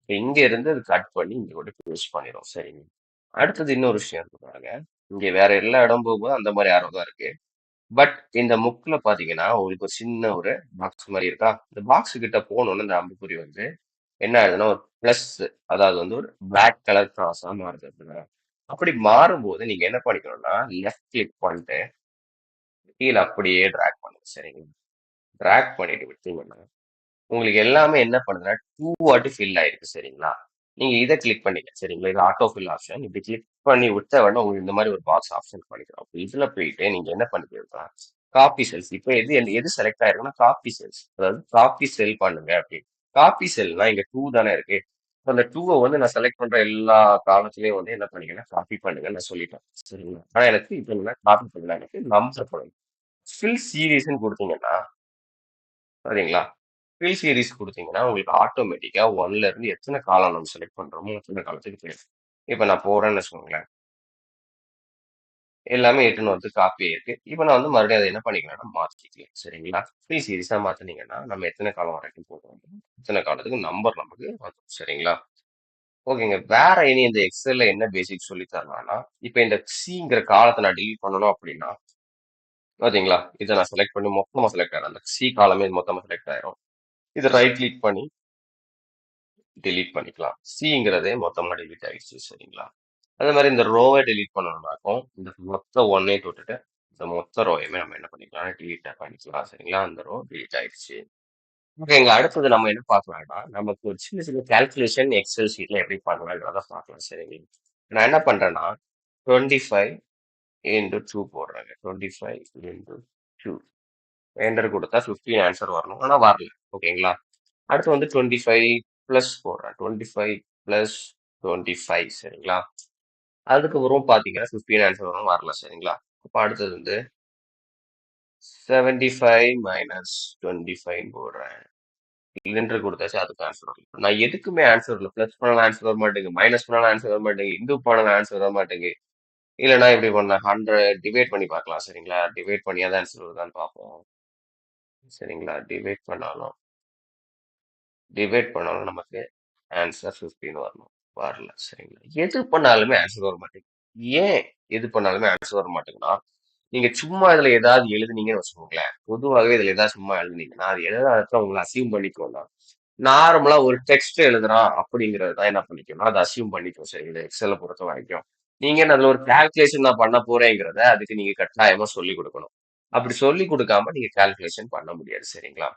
A: இப்ப இங்க இருந்து அது கட் பண்ணி இங்க கொண்டு பேஸ்ட் பண்ணிரும். சரிங்க. அடுத்தது இன்னொரு விஷயம் இருக்கு பாருங்க. இங்க வேற எல்லா இடம் போகும்போது அந்த மாரி ஆரோ தான் இருக்கு. பட் இந்த முக்குல பாத்தீங்கன்னா, உங்களுக்கு ஒரு சின்ன ஒரு பாக்ஸ் மாரி இருக்கா? இந்த பாக்ஸ் கிட்ட போனோனே இந்த அம்புக்குறி வந்து என்ன ஆகுதுன்னா, ஒரு பிளஸ் அதாவது வந்து ஒரு பிளாக் கலர் கிராஸா மாறுது. அப்படின்னா, அப்படி மாறும்போது நீங்க என்ன பண்ணிக்கணும்னா, லெஃப்ட் கிளிக் பண்ணிட்டு கீழ அப்படியே டிராக் பண்ணுங்க. சரிங்களா? டிராக் பண்ணிட்டு விட்டீங்கன்னா, உங்களுக்கு எல்லாமே என்ன பண்ணுதுன்னா, 2 வாட்டி ஃபில் ஆயிருக்கு. சரிங்களா? நீங்க இத கிளிக் பண்ணீங்க. சரிங்களா? இது ஆட்டோ ஃபில் ஆப்ஷன். இப்படி கிளிக் பண்ணி விட்ட உடனே உங்களுக்கு இந்த மாரி ஒரு பாக்ஸ் ஆப்ஷன் காமிக்கும். அப்ப இதுல போயிட்டு நீங்க என்ன பண்ணிக்கிறீங்கன்னா, காப்பி செல்ஸ். இப்ப எது செலக்ட் ஆயிருக்குன்னா, காப்பி செல்ஸ். அதாவது காப்பி செல் பண்ணுங்க அப்படின்னு. காப்பி செல்னா இங்க 2 தானே இருக்கு. அப்ப அந்த 2வ வந்து நான் செலக்ட் பண்ற எல்லா காலத்திலயும் வந்து என்ன பண்ணீங்கன்னா, காப்பி பண்ணுங்கன்னு நான் சொல்லிட்டேன். சரிங்களா? ஆனா எனக்கு இப்ப என்ன காப்பி பண்ணல எனக்கு நம்பர் பண்ணணும். ஃபில் சீரிஸ்ன்னு குடுத்தீங்கன்னா சரிங்களா? ஃபில் சீரிஸ் குடுத்தீங்கன்னா, உங்களுக்கு ஆட்டோமேட்டிக்கா 1ல இருந்து எத்தன காலம் நம்ம செலக்ட் பண்றோமோ, அத்தன காலத்துக்கு போயிடும். இப்ப நான் போடுறேன்னு வச்சுக்கோங்களேன். எல்லாமே எட்டுன்னு வந்து காப்பி ஆயிருக்கு. இப்ப நான் வந்து மறுபடியும் அத என்ன பண்ணிக்கிறேன்னா, மாத்திக்கிறேன். சரிங்களா? ஃபில் சீரிஸா மாத்துனீங்கன்னா, நம்ம எத்தன காலம் வரைக்கும் போடுறோமோ, அத்தன காலத்துக்கு நம்பர் நமக்கு வந்துரும். சரிங்களா? ஓகேங்க. வேற இனி இந்த எக்ஸெல்ல என்ன பேசிக் சொல்லி தரலாம்னா, இப்ப இந்த சிங்கிற காலத்த நான் டெலீட் பண்ணணும் அப்படின்னா, பாத்தீங்களா? இத நான் செலக்ட் பண்ணி மொத்தமா செலக்ட் ஆயிடும். அந்த சி காலமே மொத்தமா செலக்ட் ஆயிரும். இத ரைட் கிளிக் பண்ணி டெலீட் பண்ணிக்கலாம். சிங்கிறதே மொத்தமா டெலீட் ஆயிடுச்சு. சரிங்களா? அதே மாரி இந்த ரோவ டெலீட் பண்ணணும்னாக்கும், இந்த மொத்த 1யும் தொட்டுட்டு, இந்த மொத்த ரோவையுமே நம்ம என்ன பண்ணிக்கலாம், டெலீட் பண்ணிக்கலாம். சரிங்களா? அந்த ரோ டெலீட் ஆயிடுச்சு. ஓகேங்க. அடுத்தது நம்ம என்ன பார்க்கலாம்னா, நமக்கு ஒரு சின்ன சின்ன கால்குலேஷன் எக்ஸெல் ஷீட்ல எப்படி பண்ணலாம்ன்றத பார்க்கலாம். சரிங்களா? நான் என்ன பண்றேன்னா, 25 இன்டு 2 போடுறேங்க. 25 இன்டு 2 என்டர் குடுத்தா 15 ஆன்ஸர் வரணும். ஆனா வரல. ஓகேங்களா? அடுத்து வந்து 25 பிளஸ் போடுறேன். 25 பிளஸ் 25 சரிங்களா? அதுக்கப்புறம் பார்த்தீங்கன்னா 15 ஆன்ஸர் வரும் வரல சரிங்களா? அப்ப அடுத்தது வந்து 75 மைனஸ் 25 போடுறேன். என்டர் குடுத்தாச்சு அதுக்கு ஆன்ஸர் வரல. நான் எதுக்குமே ஆன்ஸர் வரல. பிளஸ் பண்ணாலும் ஆன்ஸர் வர மாட்டேங்குது. மைனஸ் பண்ணாலும் ஆன்ஸர் வர மாட்டேங்குது. இன்டூ பண்ணாலும் ஆன்ஸர் வர மாட்டேங்குது. இல்லன்னா இப்படி பண்ணலாம் 100 டிவைட் பண்ணி பார்க்கலாம் சரிங்களா? டிவைட் பண்ணியாவது ஆன்ஸர் வருதான்னு பார்ப்போம். சரிங்களா? டிவைட் பண்ணாலும் நமக்கு ஆன்ஸர் 15 வரணும். வரல. சரிங்களா? எது பண்ணாலுமே ஆன்ஸர் வர மாட்டேங்குது. ஏன் எது பண்ணாலுமே ஆன்ஸர் வர மாட்டேங்குதுன்னா, நீங்க சும்மா இதுல ஏதாவது எழுதுனீங்கன்னு வச்சுக்கோங்களேன். பொதுவாகவே இதுல ஏதாவது சும்மா எழுதுனீங்கன்னா, அது எந்த இடத்துல உங்கள அஸ்யூம் பண்ணிக்கும்னா, நார்மலா ஒரு டெக்ஸ்ட் எழுதுறான் அப்படிங்கிறது தான் என்ன பண்ணிக்கும்னா, அத அஸ்யூம் பண்ணிக்கும். சரிங்களா? எக்ஸல பொறுத்தவரைக்கும். நீங்க என்ன அதுல ஒரு கால்குலேஷன் நான் பண்ண போறேங்கிறத, அதுக்கு நீங்க கட்டாயமா சொல்லிக் குடுக்கணும். அப்படி சொல்லிக் குடுக்காம நீங்க கால்குலேஷன் பண்ண முடியாது. சரிங்களா?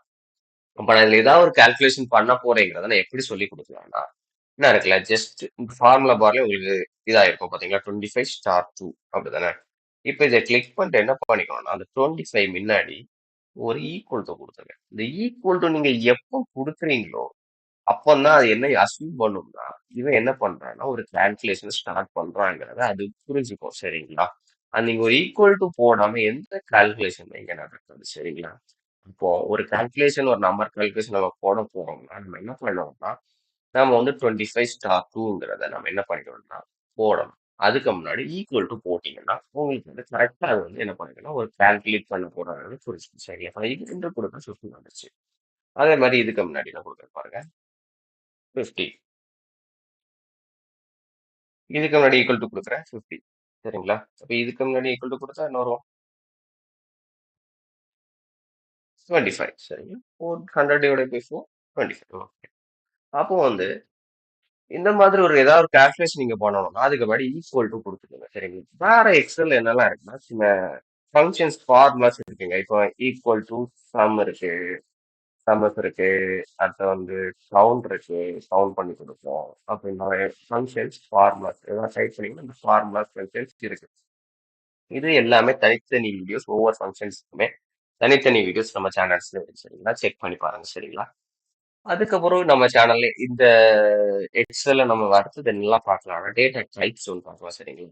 A: அப்ப நான் இதுல ஏதாவது ஒரு கால்குலேஷன் பண்ண போறேங்கிறத நான் எப்படி சொல்லிக் குடுக்கலாம்னா, என்ன இருக்குல்ல, ஜஸ்ட் ஃபார்முலா பார்ல உங்களுக்கு இதாயிருக்கும் பாத்தீங்களா? 25 ஸ்டார் 2 அப்படிதானே? இப்ப இத கிளிக் பண்ணிட்டு என்ன பண்ணிக்கணும்னா, அந்த 25 முன்னாடி ஒரு ஈக்குவல் டூ குடுத்துருங்க. இந்த ஈக்குவல் டூ நீங்க எப்போ குடுக்குறீங்களோ, அப்பதான் அது என்ன அஸ்யூம் பண்ணும்னா, இவன் என்ன பண்றான்னா, ஒரு கால்குலேஷன் ஸ்டார்ட் பண்றாங்கிறத அது புரிஞ்சுக்கும். சரிங்களா? நீங்க ஒரு ஈக்குவல் டூ போடாம எந்த கால்குலேஷன் இங்க நடக்காது. சரிங்களா? இப்போ ஒரு கால்குலேஷன், ஒரு நம்பர் கால்குலேஷன் நம்ம போட போறோம்னா, நம்ம என்ன பண்ணணும்னா, நம்ம வந்து 25 ஸ்டார் 2ங்கிறத நம்ம என்ன பண்ணிக்கணும்னா போடணும். அதுக்கு முன்னாடி ஈக்குவல் டு போட்டீங்கன்னா, உங்களுக்கு வந்து கரெக்ட்டா அது வந்து என்ன பண்ணிக்கணும், ஒரு கால்குலேட் பண்ண போறாங்கன்னு புரிஞ்சுக்கும். சரியா? அப்ப இது கொடுக்க 50 வந்துருச்சு. அதே மாரி இதுக்கு முன்னாடி நான் குடுக்குறேன் பாருங்க. 50. இதுக்கு முன்னாடி ஈக்குவல் டு குடுக்குறேன் 50. சரிங்களா? அப்ப இதுக்கு முன்னாடி ஈக்குவல் டு குடுத்தா என்ன வரும்? 25. சரிங்களா? 400 டிவைடட் பை 4 25. ஓகே. அப்போ வந்து இந்த மாதிரி ஒரு ஏதாவது ஒரு கால்குலேஷன் நீங்க பண்ணணும்னா, அதுக்கு முன்னாடி ஈக்குவல் டு குடுத்துக்கோங்க. சரிங்களா? வேற எக்ஸெல்ல என்னலாம் இருக்குன்னா, சில ஃபங்ஷன்ஸ் ஃபார்முலாஸ் இருக்குங்க. இப்போ ஈக்குவல் டு சம் இருக்கு. சம்ஸ் இருக்கு. அடுத்து வந்து கவுண்ட் இருக்கு. கவுண்ட் பண்ணி குடுக்கும். அப்படின்னா ஃபங்ஷன்ஸ், ஃபார்முலாஸ் இதெல்லாம் டைப் பண்ணீங்கன்னா, இந்த ஃபார்முலாஸ், ஃபங்ஷன்ஸ் இருக்கு. இது எல்லாமே தனித்தனி வீடியோஸ். ஒவ்வொரு ஃபங்ஷன்ஸ்க்குமே தனித்தனி வீடியோஸ் நம்ம சேனல்ஸ்ல இருக்கு. சரிங்களா? செக் பண்ணி பாருங்க. சரிங்களா? அதுக்கப்புறம் நம்ம சேனல்ல இந்த எக்ஸல்ல நம்ம அடுத்தது என்னலாம் பார்க்கலாம்? டேட்டா டைப்ஸ் ஒண்ணு பார்க்கலாம். சரிங்களா?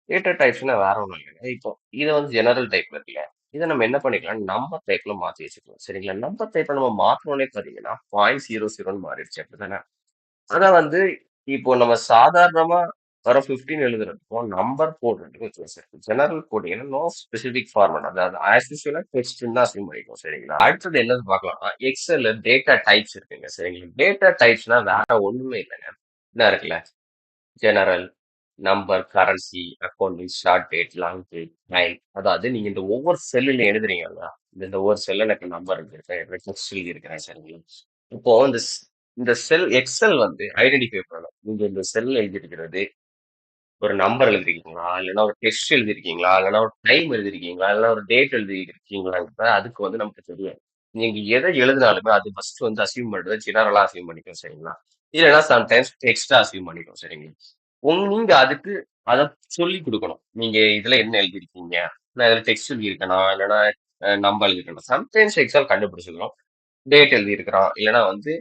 A: டேட்டா டைப்ஸ்னா வேற ஒண்ணும் இல்லைங்க. இப்போ இது வந்து ஜெனரல் டைப்ல இருக்குல்ல. இத நம்ம என்ன பண்ணிக்கலாம்? நம்பர் டைப்ல மாத்தி வச்சுக்கலாம். சரிங்களா? நம்பர் டைப்ல நம்ம மாத்துனோனே பார்த்தீங்கன்னா, 0.00ன்னு மாறிடுச்சு. அப்படித்தானே? ஆனா வந்து இப்போ நம்ம சாதாரணமா வர 15 எழுதுறதுக்கும், நம்பர் போடுறதுக்கும் வித்தியாசம் இருக்கு. ஜெனரல் போட்டீங்கன்னா, நோ ஸ்பெசிஃபிக் ஃபார்மேட். அதாவது ஆஸ் யூசுவலா டெக்ஸ்ட்ன்னு தான் அசைன் பண்ணிக்கும். சரிங்களா? அடுத்தது என்னன்னு பார்க்கலாம்னா, எக்ஸெல்ல டேட்டா டைப்ஸ் இருக்குங்க. சரிங்களா? டேட்டா டைப்ஸ்னா வேற ஒண்ணுமே இல்லைங்க. என்ன இருக்குல்ல? General, number, currency, accounting, short date, long date, time. அதாவது நீங்க இந்த ஒவ்வொரு செல்லுல எழுதுறீங்கல்ல, இந்த ஒவ்வொரு செல்ல எனக்கு நம்பர் எழுதியிருக்கேன், டெக்ஸ்ட் எழுதியிருக்கிறேன். சரிங்களா? இப்போ இந்த செல் எக்ஸெல் வந்து ஐடென்டிஃபை பண்ணணும். நீங்க இந்த செல் எழுதியிருக்கிறது ஒரு நம்பர் எழுதிருக்கீங்களா? இல்லன்னா ஒரு டெக்ஸ்ட் எழுதிருக்கீங்களா? இல்லன்னா ஒரு டைம் எழுதிருக்கீங்களா? இல்லன்னா ஒரு டேட் எழுதிருக்கீங்களான்றத அதுக்கு வந்து நமக்கு தெரியாது. நீங்க எத எழுதினாலுமே அது ஃபர்ஸ்ட் வந்து அஸ்யூம் பண்றது ஜெனரலா அஸ்யூம் பண்ணிக்கும். சரிங்களா? இல்லன்னா சம்டைம்ஸ் டெக்ஸ்ட்டா அஸ்யூம் பண்ணிக்கும். சரிங்களா? நீங்க அதுக்கு அத சொல்லிக் குடுக்கணும். நீங்க இதுல என்ன எழுதிருக்கீங்க? நான் இதுல டெக்ஸ்ட் எழுதியிருக்கேனா? இல்லன்னா நம்பர் எழுதியிருக்கேனா? சம்டைம்ஸ் எக்ஸால் கண்டுபிடிச்சுரும். டேட் எழுதியிருக்கிறான். இல்லன்னா வந்து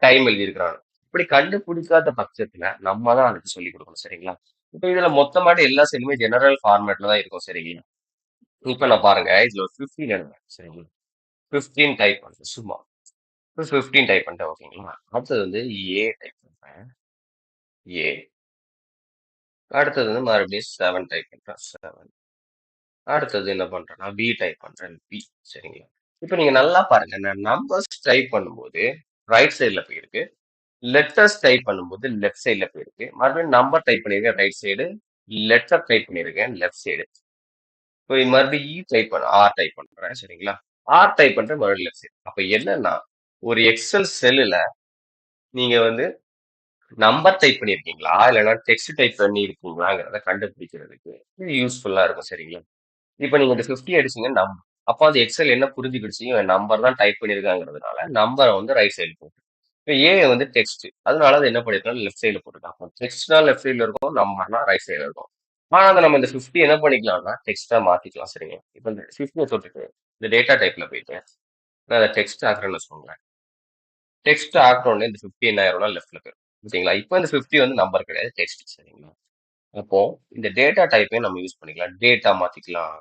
A: டைம் எழுதியிருக்கிறான். இப்படி கண்டுபிடிக்காத பட்சத்துல நம்ம தான் அதுக்கு சொல்லிக் குடுக்கணும். சரிங்களா? இப்ப இதுல மொத்தமாட்டி எல்லா செல்லுமே ஜெனரல் ஃபார்மேட்ல தான் இருக்கும். சரிங்களா? இப்ப நான் பாருங்க, இதுல ஒரு 15 எழுதுறேன். சரிங்களா? 15 டைப் பண்றேன் சும்மா. 15 டைப் பண்ணிட்டேன். ஓகேங்களா? அடுத்தது வந்து ஏ டைப் பண்றேன். ஏ. அடுத்தது வந்து மறுபடியும் 7 டைப் பண்றேன். 7. அடுத்தது என்ன பண்றேன்னா, பி டைப் பண்றேன். பி. சரிங்களா? இப்ப நீங்க நல்லா பாருங்க. நான் நம்பர்ஸ் டைப் பண்ணும்போது ரைட் சைடுல போயிருக்கு. லெட்டர்ஸ் டைப் பண்ணும்போது லெஃப்ட் சைடுல போயிருக்கு. மறுபடியும் நம்பர் டைப் பண்ணியிருக்கேன் ரைட் சைடு. லெட்டர் டைப் பண்ணியிருக்கேன் லெஃப்ட் சைடு. இப்போ மறுபடியும் டைப் பண்ண ஆர் டைப் பண்றேன். சரிங்களா? ஆர் டைப் பண்றேன் மறுபடியும் லெஃப்ட் சைடு. அப்ப என்னன்னா, ஒரு எக்ஸெல் செல்லுல நீங்க வந்து நம்பர் டைப் பண்ணியிருக்கீங்களா? இல்லன்னா டெக்ஸ்ட் டைப் பண்ணியிருக்கீங்களாங்கிறத கண்டுபிடிக்கிறதுக்கு இது யூஸ்ஃபுல்லா இருக்கும். சரிங்களா? இப்ப நீங்க இந்த 50 அடிச்சீங்க அப்ப அந்த எக்ஸெல் என்ன புரிஞ்சுக்கிடுச்சு, இவன் நம்பர் தான் டைப் பண்ணியிருக்காங்கிறதுனால நம்பர வந்து ரைட் சைடு போட்டு. இப்ப ஏ வந்து டெக்ஸ்ட். அதனால அது என்ன பண்ணிருக்காங்க லெஃப்ட் சைடுல போட்டுருக்கான். அப்ப டெக்ஸ்ட்னா லெஃப்ட் சைடுல இருக்கும். நம்பர்னா ரைட் சைடுல இருக்கும். ஆனா அத நம்ம இந்த 50 என்ன பண்ணிக்கலாம்னா, டெக்ஸ்ட்டா மாத்திக்கலாம். சரிங்களா? இப்ப இந்த 50 தொட்டுட்டு, இந்த டேட்டா டைப்ல போயிட்டு, நான் அத டெக்ஸ்ட் ஆக்குறேன்னு வச்சுக்கோங்களேன். டெக்ஸ்ட் ஆக்குனோனே இந்த 50 என்ன ஆயிரும்னா லெஃப்ட்ல போயிரும். ஓகேங்களா? இப்ப இந்த 50 வந்து நம்பர் கிடையாது. டெக்ஸ்ட். சரிங்களா? அப்போ இந்த டேட்டா டைப்பையும் நம்ம யூஸ் பண்ணிக்கலாம். டேட்டா மாத்திக்கலாம்.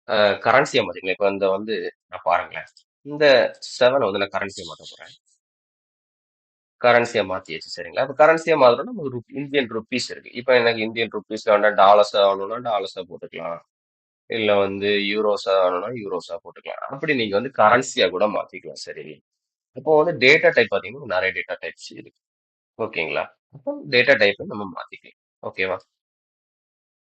A: அ கரன்சியா மாத்திக்கலாம். இப்ப இந்த வந்து நான் பாருங்களேன். இந்த 7 வந்து நான் கரன்சியா மாத்த போறேன். கரன்சியா மாத்தியாச்சு. சரிங்களா? இப்ப கரன்சியா மாத்தணும்னா நமக்கு இந்தியன் ருப்பீஸ் இருக்கு. இப்ப எனக்கு இந்தியன் ருப்பீஸ் வேண்டாம் டாலர்ஸா வேணும்னா டாலர்ஸா போட்டுக்கலாம். இல்ல வந்து யூரோஸா வேணும்னா யூரோஸா போட்டுக்கலாம். அப்படி நீங்க வந்து கரன்சியா கூட மாத்திக்கலாம். சரிங்களா? அப்போ வந்து டேட்டா டைப் பார்த்தீங்கன்னா, நெறைய டேட்டா டைப்ஸ் இருக்கு. ஓகேங்களா? அப்போ டேட்டா டைப்ப நம்ம மாத்திக்கலாம். ஓகேவா?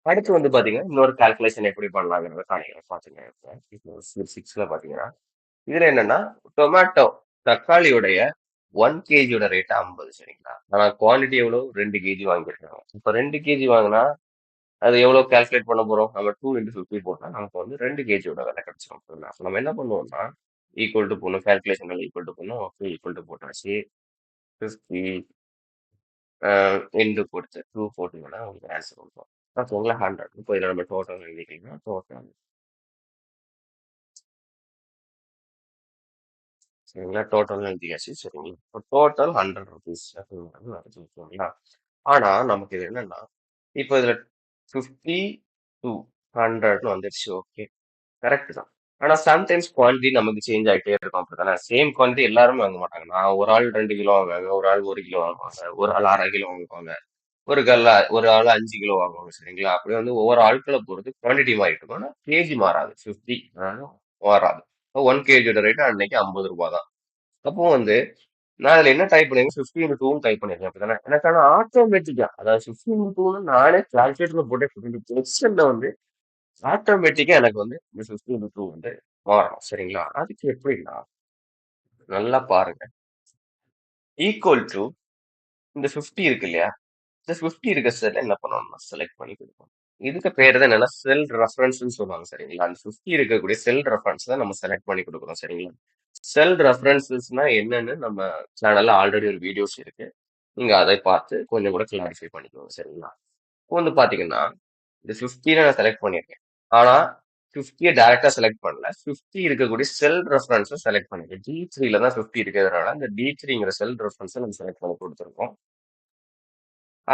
A: அடுத்து வந்து பார்த்தீங்கன்னா, இன்னொரு கால்குலேஷன் எப்படி பண்ணலாங்கிறத காணிக்கிறேன். பாத்துங்க இப்ப. இப்போ 6ல பார்த்தீங்கன்னா, இதுல என்னன்னா, டொமேட்டோ தக்காளியுடைய 1 கேஜியோட ரேட் 50. சரிங்களா? ஆனா குவான்டிட்டி எவ்வளோ? 2 கேஜி வாங்கியிருக்காங்க. இப்ப 2 கேஜி வாங்குனா, அது எவ்வளோ கால்குலேட் பண்ண போறோம்? நம்ம 2 50 போட்டா நமக்கு வந்து 2 கேஜியோட விலை கிடைச்சிரும். அப்ப நம்ம என்ன பண்ணுவோம்னா, ஈக்குவல் டு போடணும், கால்குலேஷன் ஈக்குவல் டு போடணும். ஓகே, ஈக்குவல் டு போட்டாச்சு. 50 இன்டு கொடுத்து 2 போட்டீங்கன்னா உங்களுக்கு ஆன்சர் வந்துடும். ஓகேங்களா? 100. இப்போ இதில் நம்ம டோட்டல் எழுதிக்கலாம். டோட்டல் சரிங்களா? டோட்டல் எழுதியாச்சு. சரிங்களா? இப்போ டோட்டல் 100 ருபீஸ் அப்படிங்கிறது வருது. ஓகேங்களா? ஆனா நமக்கு இது என்னன்னா, இப்போ இதுல 50 to 100ன்னு வந்துருச்சு. ஓகே, கரெக்ட் தான். ஆனா சம்டைம்ஸ் குவான்டிட்டி நமக்கு சேஞ்ச் ஆகிட்டே இருக்கும். அப்படித்தானே? சேம் குவான்டிட்டி எல்லாருமே வாங்க மாட்டாங்க. நான் ஒரு ஆள் 2 கிலோ வாங்குவாங்க, ஒரு ஆள் 1 கிலோ வாங்குவாங்க, ஒரு ஆள் 1/2 கிலோ வாங்குவாங்க, ஒரு ஆள் 5 கிலோ வாங்குவாங்க. சரிங்களா? அப்படி வந்து ஒவ்வொரு ஆட்களை பொறுத்து குவான்டிட்டி மாறிட்டு இருக்கும். ஆனா கேஜி மாறாது. 50 மாறாது. 1 கேஜியோட ரேட் அன்னைக்கு 50 ரூபாய் தான். அப்போ வந்து நான் அதுல என்ன டைப் பண்ணிருக்கேன், 15 டூன்னு டைப் பண்ணிருக்கேன். அப்படித்தானே? எனக்கான ஆட்டோமேட்டிக்கா, அதாவது 15 டூன்னு நானே கால்குலேட்டர்ல போட்டு 15 எக்ஸல்ல வந்து ஆட்டோமேட்டிக்கா எனக்கு வந்து இந்த 15 டூ வந்து மாறணும். சரிங்களா? அதுக்கு எப்படின்னா, நல்லா பாருங்க. ஈக்குவல் டு இந்த 50 இருக்கு இல்லையா? இந்த 50 இருக்க செல்ல என்ன பண்ணணும்னா செலக்ட் பண்ணி கொடுக்கணும். இதுக்கு பேர் தான் என்னன்னா செல் ரெஃபரன்ஸ்னு சொல்லுவாங்க. சரிங்களா? அந்த 50 இருக்கக்கூடிய செல் ரெஃபரன்ஸ் தான் நம்ம செலக்ட் பண்ணி கொடுக்குறோம். சரிங்களா? செல் ரெஃபரன்சஸ்னா என்னன்னு நம்ம சேனல்ல ஆல்ரெடி ஒரு வீடியோஸ் இருக்கு. நீங்க அதை பார்த்து கொஞ்சம் கூட கிளாரிஃபை பண்ணிக்கோங்க. சரிங்களா? இப்போ வந்து பாத்தீங்கன்னா, இந்த 50 நான் செலக்ட் பண்ணியிருக்கேன். ஆனா 50 டைரக்டா செலக்ட் பண்ணல. 50 இருக்கக்கூடிய செல் ரெஃபரன்ஸ செலக்ட் பண்ணிருக்கேன். D3ல தான் 50 இருக்கிறதுனால அந்த D3ங்கிற செல் ரெஃபரன்ஸ நம்ம செலக்ட் பண்ணி கொடுத்துருக்கோம்.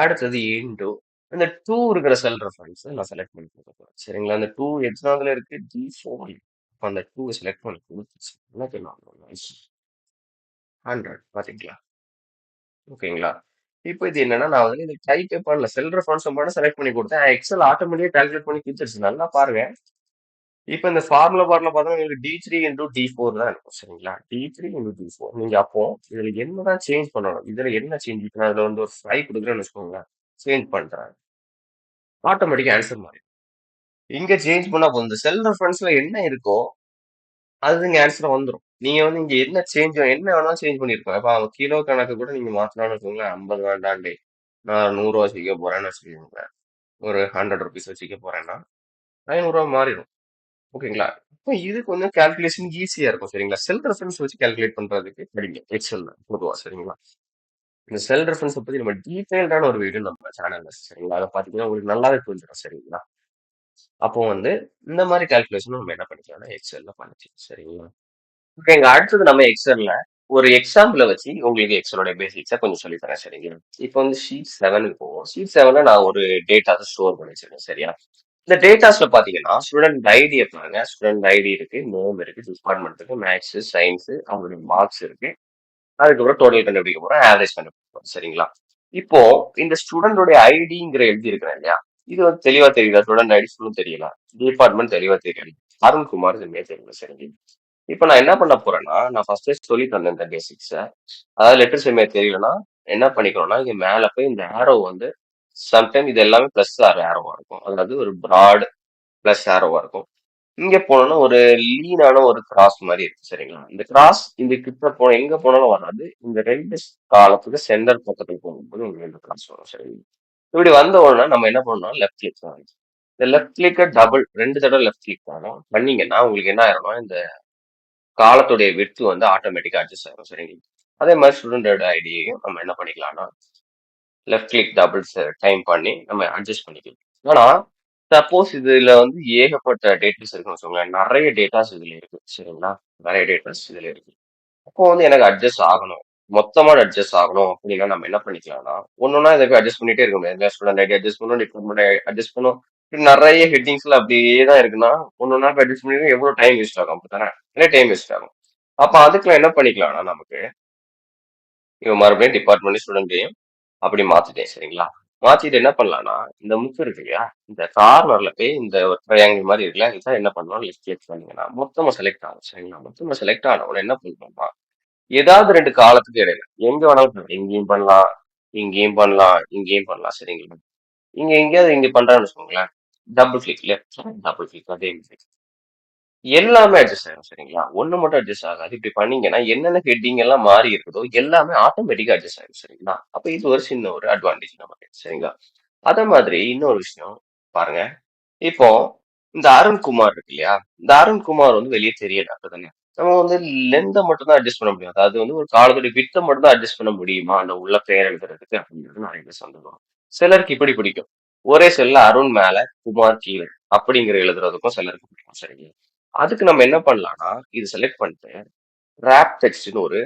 A: அடுத்தது இன்டு இந்த 2 இருக்கிற செல் ரெஃபரன்ஸ் நான் செலக்ட் பண்ணி கொடுத்துருக்கேன். சரிங்களா? அந்த 2 எக்ஸாம்பிள் இருக்கு, D4. அப்ப அந்த 2 செலக்ட் பண்ணி கொடுத்துச்சு. எனக்கு என்ன ஆகும்? 100 பாத்தீங்களா? ஓகேங்களா? இப்போ இது என்னன்னா, நான் வந்து இது டைப்பே பண்ணல. செல் ரெஃபரன்ஸ் மட்டும் செலக்ட் பண்ணி கொடுத்தேன். எக்ஸல் ஆட்டோமேட்டிக்கா கால்குலேட் பண்ணி குடுத்துருச்சு. நல்லா பாருங்க. இப்ப இந்த ஃபார்முலா பார்ல பார்த்தா உங்களுக்கு D3 இன்டு D4 தான் இருக்கும். சரிங்களா? D3 into D4. நீங்க அப்போ இதுல என்னதான் சேஞ்ச் பண்ணணும்? இதுல என்ன சேஞ்ச்? இப்ப நான் இதுல வந்து ஒரு 5 குடுக்குறேன்னு வச்சுக்கோங்களேன். சேஞ்ச் பண்றேன். ஆட்டோமேட்டிக்கா ஆன்சர் மாறிடும். இங்க சேஞ்ச் பண்ணா போதும். இந்த செல் ரெஃபரன்ஸ்ல என்ன இருக்கோ, அது இங்க ஆன்சரா வந்துரும். நீங்க வந்து இங்க என்ன வேணாலும் சேஞ்ச் பண்ணியிருக்கலாம். இப்ப கிலோ கணக்கு கூட நீங்க மாத்தலாம்னு வச்சுக்கோங்களேன். 50 வேண்டாண்டே. நான் ரூ. 100 வச்சுக்க போறேன்னு வச்சுக்கோங்களேன். ஒரு 100 ருபீஸ் வச்சுக்க போறேன்னா, ரூ. 500 மாறிடும். ஓகேங்களா? இப்போ இது கொஞ்சம் கால்குலேஷன் ஈஸியா இருக்கும். சரிங்களா? செல் ரெஃபரன்ஸ் வச்சு கால்குலேட் பண்றதுக்கு படிங்க எக்ஸல்ல பொதுவா. சரிங்களா? இந்த செல் ரெஃபரன்ஸ் பத்தி நம்ம டீடைல்டான ஒரு வீடியோ நம்ம சேனல்ல, சரிங்களா? அதை பாத்தீங்கன்னா உங்களுக்கு நல்லாவே புரிஞ்சிடும். சரிங்களா? அப்போ வந்து இந்த மாதிரி கால்குலேஷன் நம்ம என்ன பண்ணிக்கலாம்னா எக்ஸல்ல பண்ணிக்கலாம். சரிங்களா? ஓகேங்க. அடுத்தது நம்ம எக்ஸல்ல ஒரு எக்ஸாம்பிள வச்சு உங்களுக்கு எக்ஸலோட பேசிக்ஸ கொஞ்சம் சொல்லி தரேன். சரிங்களா? இப்போ வந்து ஷீட் 7 போவோம். ஷீட் 7ல நான் ஒரு டேட்டாஸ ஸ்டோர் பண்ணி வச்சிருக்கேன். சரியா? இந்த டேட்டாஸ்ல பாத்தீங்கன்னா ஸ்டூடெண்ட் ஐடி பாருங்க. ஸ்டூடெண்ட் ஐடி இருக்கு, நேம் இருக்கு, டிபார்ட்மெண்ட் இருக்கு, மேத்ஸ், சயின்ஸ், அவங்களுடைய மார்க்ஸ் இருக்கு. அதுக்கப்புறம் டோட்டல் கண்டுபிடிக்க போறோம், ஆவரேஜ் கண்டுபிடிக்க போறோம். சரிங்களா? இப்போ இந்த ஸ்டூடெண்டோட ஐடிங்கிற எழுதி இருக்கிறேன் இல்லையா? இது வந்து தெளிவா தெரியல. ஸ்டூடெண்ட் ஐடி ஃபுல்லும் தெரியல. டிபார்ட்மெண்ட் தெளிவா தெரியல. அருண்குமார் இதுமே தெரியல. சரிங்க. இப்ப நான் என்ன பண்ண போறேன்னா, நான் ஃபர்ஸ்டே சொல்லி தந்தேன் இந்த பேசிக்ஸ. அதாவது லெட்டர்ஸ் எதுவுமே தெரியலன்னா என்ன பண்ணிக்கணும்னா, இங்க மேல போய் இந்த ஆரோ வந்து சம்டைம் இது எல்லாமே பிளஸ் ஆரோவா இருக்கும். அதாவது ஒரு பிராட் பிளஸ் ஆரோவா இருக்கும். இங்க போனோம்னா ஒரு லீனான ஒரு கிராஸ் மாதிரி இருக்கு. சரிங்களா? இந்த கிராஸ் இந்த கிட்ட எங்க போனாலும் வராது. இந்த 2 காலத்துக்கு சென்டர் பக்கத்துல போகும்போது உங்களுக்கு இந்த கிராஸ் வரும். சரிங்களா? இப்படி வந்த உடனே நம்ம என்ன பண்ணணும், லெஃப்ட் கிளிக் பண்ணணும். இந்த லெஃப்ட் கிளிக்க டபுள் 2 தடவை லெஃப்ட் கிளிக் பண்ணணும். பண்ணீங்கன்னா உங்களுக்கு என்ன ஆயிரும்னா, இந்த காலத்துடைய விட்த் வந்து ஆட்டோமேட்டிக்கா அட்ஜஸ்ட் ஆகும். சரிங்களா? அதே மாதிரி ஸ்டூடெண்டோட ஐடியையும் நம்ம என்ன பண்ணிக்கலாம்னா லெஃப்ட் கிளிக் டபுள் டைம் பண்ணி நம்ம அட்ஜஸ்ட் பண்ணிக்கலாம். ஆனா சப்போஸ் இதுல வந்து ஏகப்பட்ட டேட்டாஸ் இருக்குன்னு வச்சுக்கோங்களேன். நிறைய டேட்டாஸ் இதுல இருக்கு. சரிங்களா? நிறைய டேட்டாஸ் இதுல இருக்கு. அப்போ வந்து எனக்கு அட்ஜஸ்ட் ஆகணும். மொத்தமா அட்ஜஸ்ட் ஆகணும் அப்படின்னா நம்ம என்ன பண்ணிக்கலாம்னா, ஒன்னொன்னா இதை போய் அட்ஜஸ்ட் பண்ணிட்டே இருக்க முடியாது. ஸ்டூடெண்ட் ஐடி அட்ஜஸ்ட் பண்ணணும், டிபார்ட்மெண்ட் அட்ஜஸ்ட் பண்ணணும். இப்படி நிறைய ஹெட்டிங்ஸ்ல அப்படியே தான் இருக்குன்னா, ஒன்னொன்னா போய் அட்ஜஸ்ட் பண்ணி எவ்வளவு டைம் வேஸ்ட் ஆகும் அப்படித்தானே? நிறைய டைம் வேஸ்ட் ஆகும். அப்ப அதுக்குள்ள என்ன பண்ணிக்கலாம்னா நமக்கு இவன் மறுபடியும் டிபார்ட்மெண்ட் ஸ்டூடெண்ட்டையும் அப்படி மாத்திட்டேன். சரிங்களா? மாத்திட்டு என்ன பண்ணலாம்னா, இந்த முக்கு இருக்கு இல்லையா? இந்த கார்னர்ல போய் இந்த ஒரு ட்ரையாங்கிள் மாதிரி இருக்குல்ல, இதான் என்ன பண்ணணும், லெஃப்ட் கிளிக் பண்ணீங்கன்னா மொத்தமா செலக்ட் ஆகும். சரிங்களா? மொத்தமா செலக்ட் ஆன உடனே என்ன பண்ணணும்னா, ஏதாவது 2 காலத்துக்கு இடையில எங்க வேணாலும் பண்ணலாம். இங்கேயும் பண்ணலாம், இங்கேயும் பண்ணலாம், இங்கேயும் பண்ணலாம். சரிங்களா? இங்க எங்கேயாவது இங்க பண்றான்னு வச்சுக்கோங்களேன், double click left, double click அதே மாதிரி எல்லாமே அட்ஜஸ்ட் ஆகும். சரிங்களா? ஒண்ணு மட்டும் அட்ஜஸ்ட் ஆகாது. இப்படி பண்ணீங்கன்னா என்னென்ன ஹெட்டிங் எல்லாம் மாறி இருக்குதோ எல்லாமே ஆட்டோமேட்டிக்கா அட்ஜஸ்ட் ஆகும். சரிங்களா? அப்ப இது ஒரு சின்ன ஒரு அட்வான்டேஜ் நமக்கு. சரிங்களா? அதே மாதிரி இன்னொரு விஷயம் பாருங்க. இப்போ இந்த அருண்குமார் இருக்கு இல்லையா? இந்த அருண்குமார் வந்து வெளியே தெரியல அப்படிதானே? நம்ம வந்து லென்த்த மட்டும் தான் அட்ஜஸ்ட் பண்ண முடியும். அதாவது வந்து ஒரு காலத்துடைய விட்த்த மட்டும் தான் அட்ஜஸ்ட் பண்ண முடியுமா? அந்த உள்ள பெயர் எழுதுறதுக்கு அப்படிங்கிறது நெறைய பேர் சந்தேகம். சிலருக்கு இப்படி பிடிக்கும். ஒரே செல்ல அருண் மேல, குமார் கீழ அப்படிங்கிற எழுதுறதுக்கும் சிலருக்கு பிடிக்கும். சரிங்களா? அதுக்கு நம்ம என்ன பண்ணலாம்னா, இது செலக்ட் பண்ணிட்டு, ராப் டெக்ஸ்ட்ன்னு ஒரு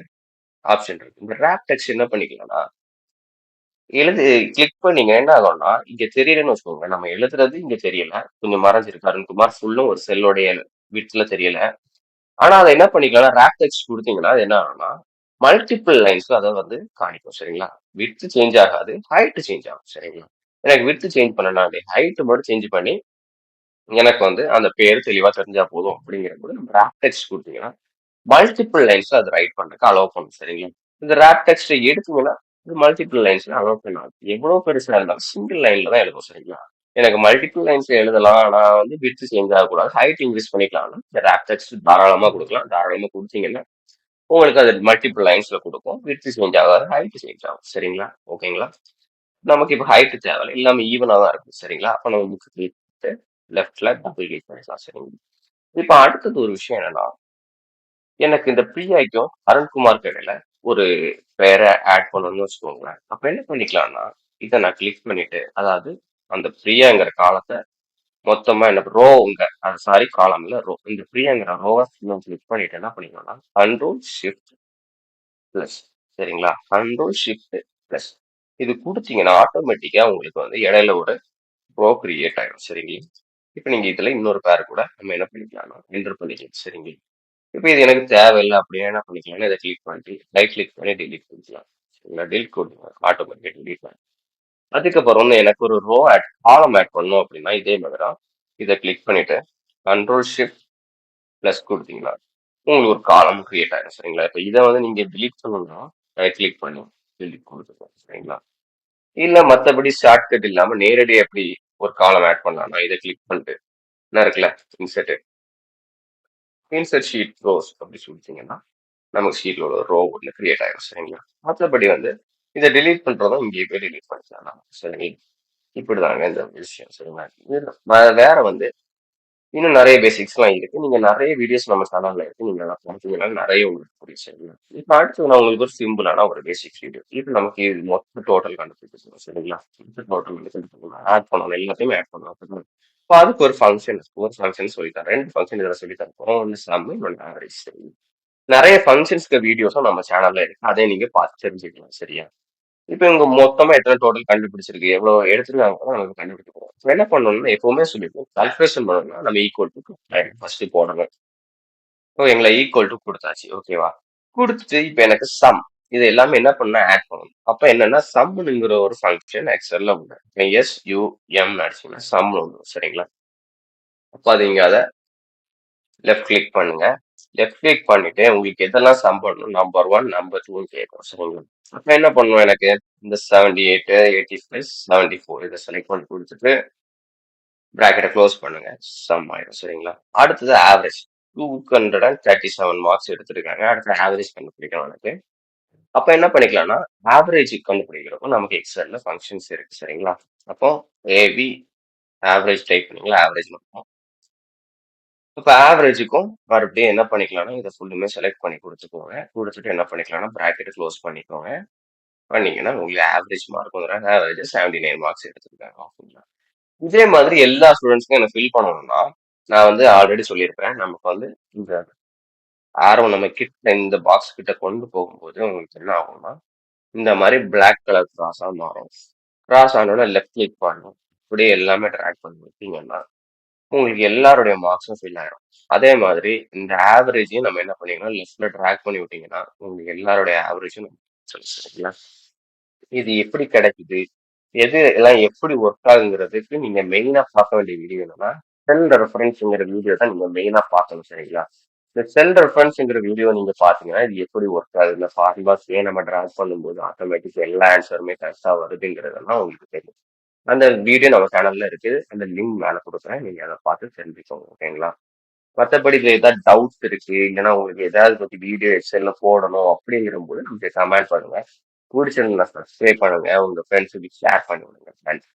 A: ஆப்ஷன் இருக்கு. இந்த ராப் டெக்ஸ்ட் என்ன பண்ணிக்கலாம்னா, எழுது கிளிக் பண்ணீங்க என்ன ஆகும்னா, இங்க தெரியலன்னு வச்சுக்கோங்க. நம்ம எழுதுறது இங்க தெரியல. கொஞ்சம் மறைஞ்சிருக்கு. அருண்குமார் ஃபுல்லும் ஒரு செல்லோடைய விட்த்ல தெரியல. ஆனா அத என்ன பண்ணிக்கலாம்னா, ராப் டெக்ஸ்ட் குடுத்தீங்கன்னா, அது என்ன ஆகும்னா, மல்டிபிள் லைன்ஸ்ல அத வந்து காணிக்கும். சரிங்களா? விட்த் சேஞ்ச் ஆகாது. ஹைட் சேஞ்ச் ஆகும். சரிங்களா? எனக்கு விட்த் சேஞ்ச் பண்ணனா, ஹைட் மட்டும் சேஞ்ச் பண்ணி, எனக்கு வந்து அந்த பேரு தெளிவா தெரிஞ்சா போதும் அப்படிங்கிறபோது, நம்ம ராப் டெக்ஸ்ட் குடுத்தீங்கன்னா, மல்டிபிள் லைன்ஸ்ல அது ரைட் பண்றதுக்கு அலோவ் பண்ணும். சரிங்களா? இந்த ராப் டெக்ஸ்ட்ட எடுத்தீங்கன்னா, இது மல்டிபிள் லைன்ஸ்ல அலோவ் பண்ணாது. எவ்வளவு பெருசா இருந்தாலும் சிங்கிள் லைன்ல தான் எழுதும். சரிங்களா? எனக்கு மல்டிபிள் லைன்ஸ்ல எழுதலாம். ஆனா வந்து விட்த் சேஞ்ச் ஆகக்கூடாது. ஹைட் இன்கிரீஸ் பண்ணிக்கலாம்னா, இந்த ராப் டெக்ஸ்ட் தாராளமா குடுக்கலாம். தாராளமா குடுத்தீங்கன்னா, உங்களுக்கு அது மல்டிபிள் லைன்ஸ்ல குடுக்கும். விட்த் சேஞ்ச் ஆகாது. ஹைட் சேஞ்ச் ஆகும். சரிங்களா? ஓகேங்களா? நமக்கு இப்ப ஹைட் தேவையில்ல. எல்லாமே ஈவனா தான் இருக்கு. சரிங்களா? அப்ப நம்ம புக் கிளிக் பண்ணிட்டு, லெஃப்ட்ல டபுள் கிளிக் பண்ணிக்கலாம். சரிங்களா? இப்ப அடுத்தது ஒரு விஷயம் என்னன்னா, எனக்கு இந்த பிரியாய்க்கும் அருண்குமார்க்கு இடையில ஒரு பெயரை ஆட் பண்ணணும்னு வச்சுக்கோங்களேன். அப்ப என்ன பண்ணிக்கலாம்னா, இத நான் கிளிக் பண்ணிட்டு, அதாவது அந்த பிரியாங்கிற காலத்த மொத்தமா என்ன ரோங்க சாரி காலம்ல ரோ. இந்த பிரியாங்கிற ரோவ கிளிக் பண்ணிட்டு என்ன பண்ணிக்கலாம்னா, கண்ட்ரோல் ஷிஃப்ட் பிளஸ் சரிங்களா? Control shift plus. இது குடுத்தீங்கன்னா ஆட்டோமேட்டிக்கா உங்களுக்கு வந்து இடையில ஒரு ரோ கிரியேட் ஆயிடும். சரிங்களா? இப்ப நீங்க இதுல இன்னொரு பேர் கூட நம்ம என்ன பண்ணிக்கலாம்னா என்டர் பண்ணிக்கலாம். சரிங்களா? இப்ப இது எனக்கு தேவையில்ல அப்படின்னா என்ன பண்ணிக்கலாம்னா இதை கிளிக் பண்ணிட்டு ரைட் கிளிக் பண்ணி delete பண்ணிக்கலாம். சரிங்களா? delete கொடுங்க ஆட்டோமேட்டிக் delete பண்ணி. அதுக்கப்புறம் வந்து எனக்கு ஒரு ரோ ஆட் காலம் ஆட் பண்ணணும் அப்படின்னா இதே மாதிரி தான். இதை கிளிக் பண்ணிட்டு கண்ட்ரோல் ஷிஃப்ட் பிளஸ் கொடுத்தீங்கன்னா உங்களுக்கு ஒரு காலம் கிரியேட் ஆயிடும். சரிங்களா? இப்ப இதை வந்து நீங்க delete பண்ணணும்னா ரைட் கிளிக் பண்ணி delete கொடுத்துருக்கோம். சரிங்களா? இல்ல மத்தபடி ஷார்ட்கட் இல்லாம நேரடியா எப்படி ஒரு காலம் ஆட் பண்ணலாம்னா இதை கிளிக் பண்ணிட்டு என்ன இருக்குல்ல இன்சர்ட் ஷீட் ரோஸ் அப்படி சொல்லிட்டீங்கன்னா நமக்கு ஷீட்ல ஒரு ரோ ஒன்று கிரியேட் ஆயிடும். சரிங்களா? மற்றபடி வந்து இதை delete பண்றதும் இங்கேயே போய் delete பண்ணிக்கலாம் நம்ம. சரிங்களா? இப்படிதாங்க இந்த விஷயம். சரிங்களா? இதுல வேற வந்து இன்னும் நிறைய பேசிக்ஸ்லாம் இருக்கு. நீங்க நிறைய வீடியோஸ் நம்ம சேனல்ல இருக்கு. நீங்க அதெல்லாம் பார்த்தீங்கன்னா நிறைய உங்களுக்கு புரியும். சரிங்களா? இப்ப அடுத்து நான் உங்களுக்கு ஒரு சிம்பிளான ஒரு பேசிக் வீடியோ. இப்ப நமக்கு இது மொத்த டோட்டல் கண்டுபிடிக்கணும். சரிங்களா? மொத்த டோட்டல் ஆட் பண்ணணும். எல்லாத்தையுமே ஆட் பண்ணணும். இப்போ அதுக்கு ஒரு ஃபங்க்ஷன் ஒரு ஃபங்க்ஷன் சொல்லித்தரேன். 2 ஃபங்க்ஷன் இதில் சொல்லி தரப்போம். ஒன்று சம் இன்னொன்று ஆவரேஜ். சரி. நிறைய ஃபங்க்ஷன்ஸ்க்கு வீடியோஸும் நம்ம சேனல்ல இருக்கு. அதை நீங்க பார்த்து தெரிஞ்சுக்கலாம். சரியா? இப்ப இவங்க மொத்தமா எத்தனை டோட்டல் கண்டுபிடிச்சிருக்கு, எவ்வளவு எடுத்திருக்காங்க நம்ம கண்டுபிடிக்க போறோம். இப்ப என்ன பண்ணணும்னா எப்பவுமே சொல்லிருக்கோம் கால்குலேஷன் பண்ணணும்னா நம்ம ஈக்குவல் டு ஃபர்ஸ்ட் போடணும். ஓகேங்களா? ஈக்குவல் டு கொடுத்தாச்சு. ஓகேவா? கொடுத்துட்டு இப்ப எனக்கு சம் இது எல்லாமே என்ன பண்ணா ஆட் பண்ணணும். அப்ப என்னன்னா சம்ங்கிற ஒரு ஃபங்க்ஷன் எக்ஸல்ல உண்டு. எஸ் யூ எம் அடிச்சீங்கன்னா சம் வந்துடும். சரிங்களா? அப்ப அது இங்க அதை லெஃப்ட் கிளிக் பண்ணுங்க. லெஃப்ட் கிளிக் பண்ணிட்டு உங்களுக்கு எதெல்லாம் சம் பண்ணணும் நம்பர் 1 நம்பர் 2 கேட்கும். சரிங்களா? அப்ப என்ன பண்ணணும் எனக்கு இந்த 78 85 74 இதை செலக்ட் பண்ணி கொடுத்துட்டு பிராக்கெட்டை க்ளோஸ் பண்ணுங்க. சம் ஆயிடும். சரிங்களா? அடுத்தது ஆவரேஜ் 237 மார்க்ஸ் எடுத்திருக்காங்க. அடுத்து ஆவரேஜ் கண்டுபிடிக்கணும் எனக்கு. அப்ப என்ன பண்ணிக்கலாம்னா ஆவரேஜ் கண்டுபிடிக்கிறப்போ நமக்கு எக்ஸல்ல ஃபங்க்ஷன்ஸ் இருக்கு. சரிங்களா? அப்போ ஏபி ஆவரேஜ் டைப் பண்ணீங்களா ஆவரேஜ் மட்டும். இப்ப ஆவரேஜுக்கும் மறுபடியும் என்ன பண்ணிக்கலாம்னா இதை ஃபுல்லுமே செலக்ட் பண்ணி கொடுத்துக்கோங்க. கொடுத்துட்டு என்ன பண்ணிக்கலாம்னா பிராக்கெட்டை க்ளோஸ் பண்ணிக்கோங்க. பண்ணீங்கன்னா உங்களுக்கு ஆவரேஜ் மார்க் வந்துடும். ஆவரேஜ் 79 மார்க்ஸ் எடுத்திருக்காங்க. ஓகேங்களா? இதே மாதிரி எல்லா ஸ்டூடெண்ட்ஸ்க்கும் என்ன ஃபில் பண்ணணும்னா நான் வந்து ஆல்ரெடி சொல்லியிருப்பேன். நமக்கு வந்து இந்த ஆரோ நம்ம கிட்ட இந்த பாக்ஸ் கிட்ட கொண்டு போகும்போது உங்களுக்கு என்ன ஆகும்னா இந்த மாதிரி பிளாக் கலர் கிராஸா மாறும். கிராஸ் ஆனோட லெஃப்ட் கிளிக் பண்ணணும். இப்படியே எல்லாமே ட்ராக் பண்ணி விட்டீங்கன்னா உங்களுக்கு எல்லாருடைய மார்க்ஸும் ஃபில் ஆயிடும். அதே மாதிரி இந்த ஆவரேஜையும் நம்ம என்ன பண்ணிக்கணும் லெஃப்ட்ல ட்ராக் பண்ணி விட்டீங்கன்னா உங்களுக்கு எல்லாருடைய ஆவரேஜும் சரிங்களா? இது எப்படி கிடைக்குது எது எல்லாம் எப்படி ஒர்க் ஆகுங்கிறதுக்கு நீங்க மெயினா பார்க்க வேண்டிய வீடியோ என்னன்னா செல் ரெஃபரன்ஸ்ங்கிற வீடியோ தான் நீங்க மெயினா பார்க்கணும். சரிங்களா? இந்த செல் ரெஃபரன்ஸ்ங்கிற வீடியோ நீங்க பாத்தீங்கன்னா இது எப்படி ஒர்க் ஆகுது இந்த ஃபார்முலாஸ் நம்ம டிராப் பண்ணும்போது ஆட்டோமேட்டிக் எல்லா ஆன்சருமே கரெக்டா வருதுங்கிறதெல்லாம் உங்களுக்கு தெரியும். அந்த வீடியோ நம்ம சேனல்ல இருக்கு. அந்த லிங்க் மேல கொடுக்குறேன். நீங்க அதை பார்த்து தெரிஞ்சுக்கோங்க. ஓகேங்களா? மற்றபடி இதுல ஏதாவது டவுட் இருக்கு இல்லைன்னா உங்களுக்கு ஏதாவது பத்தி வீடியோ எக்ஸல்ல போடணும் அப்படிங்கிற போது நமக்கு கமெண்ட் பண்ணுங்க. பிடிச்சிருந்தா சப்ஸ்கிரைப் பண்ணுங்க. உங்க ஃப்ரெண்ட்ஸுக்கு ஷேர் பண்ணி விடுங்க. நன்றி.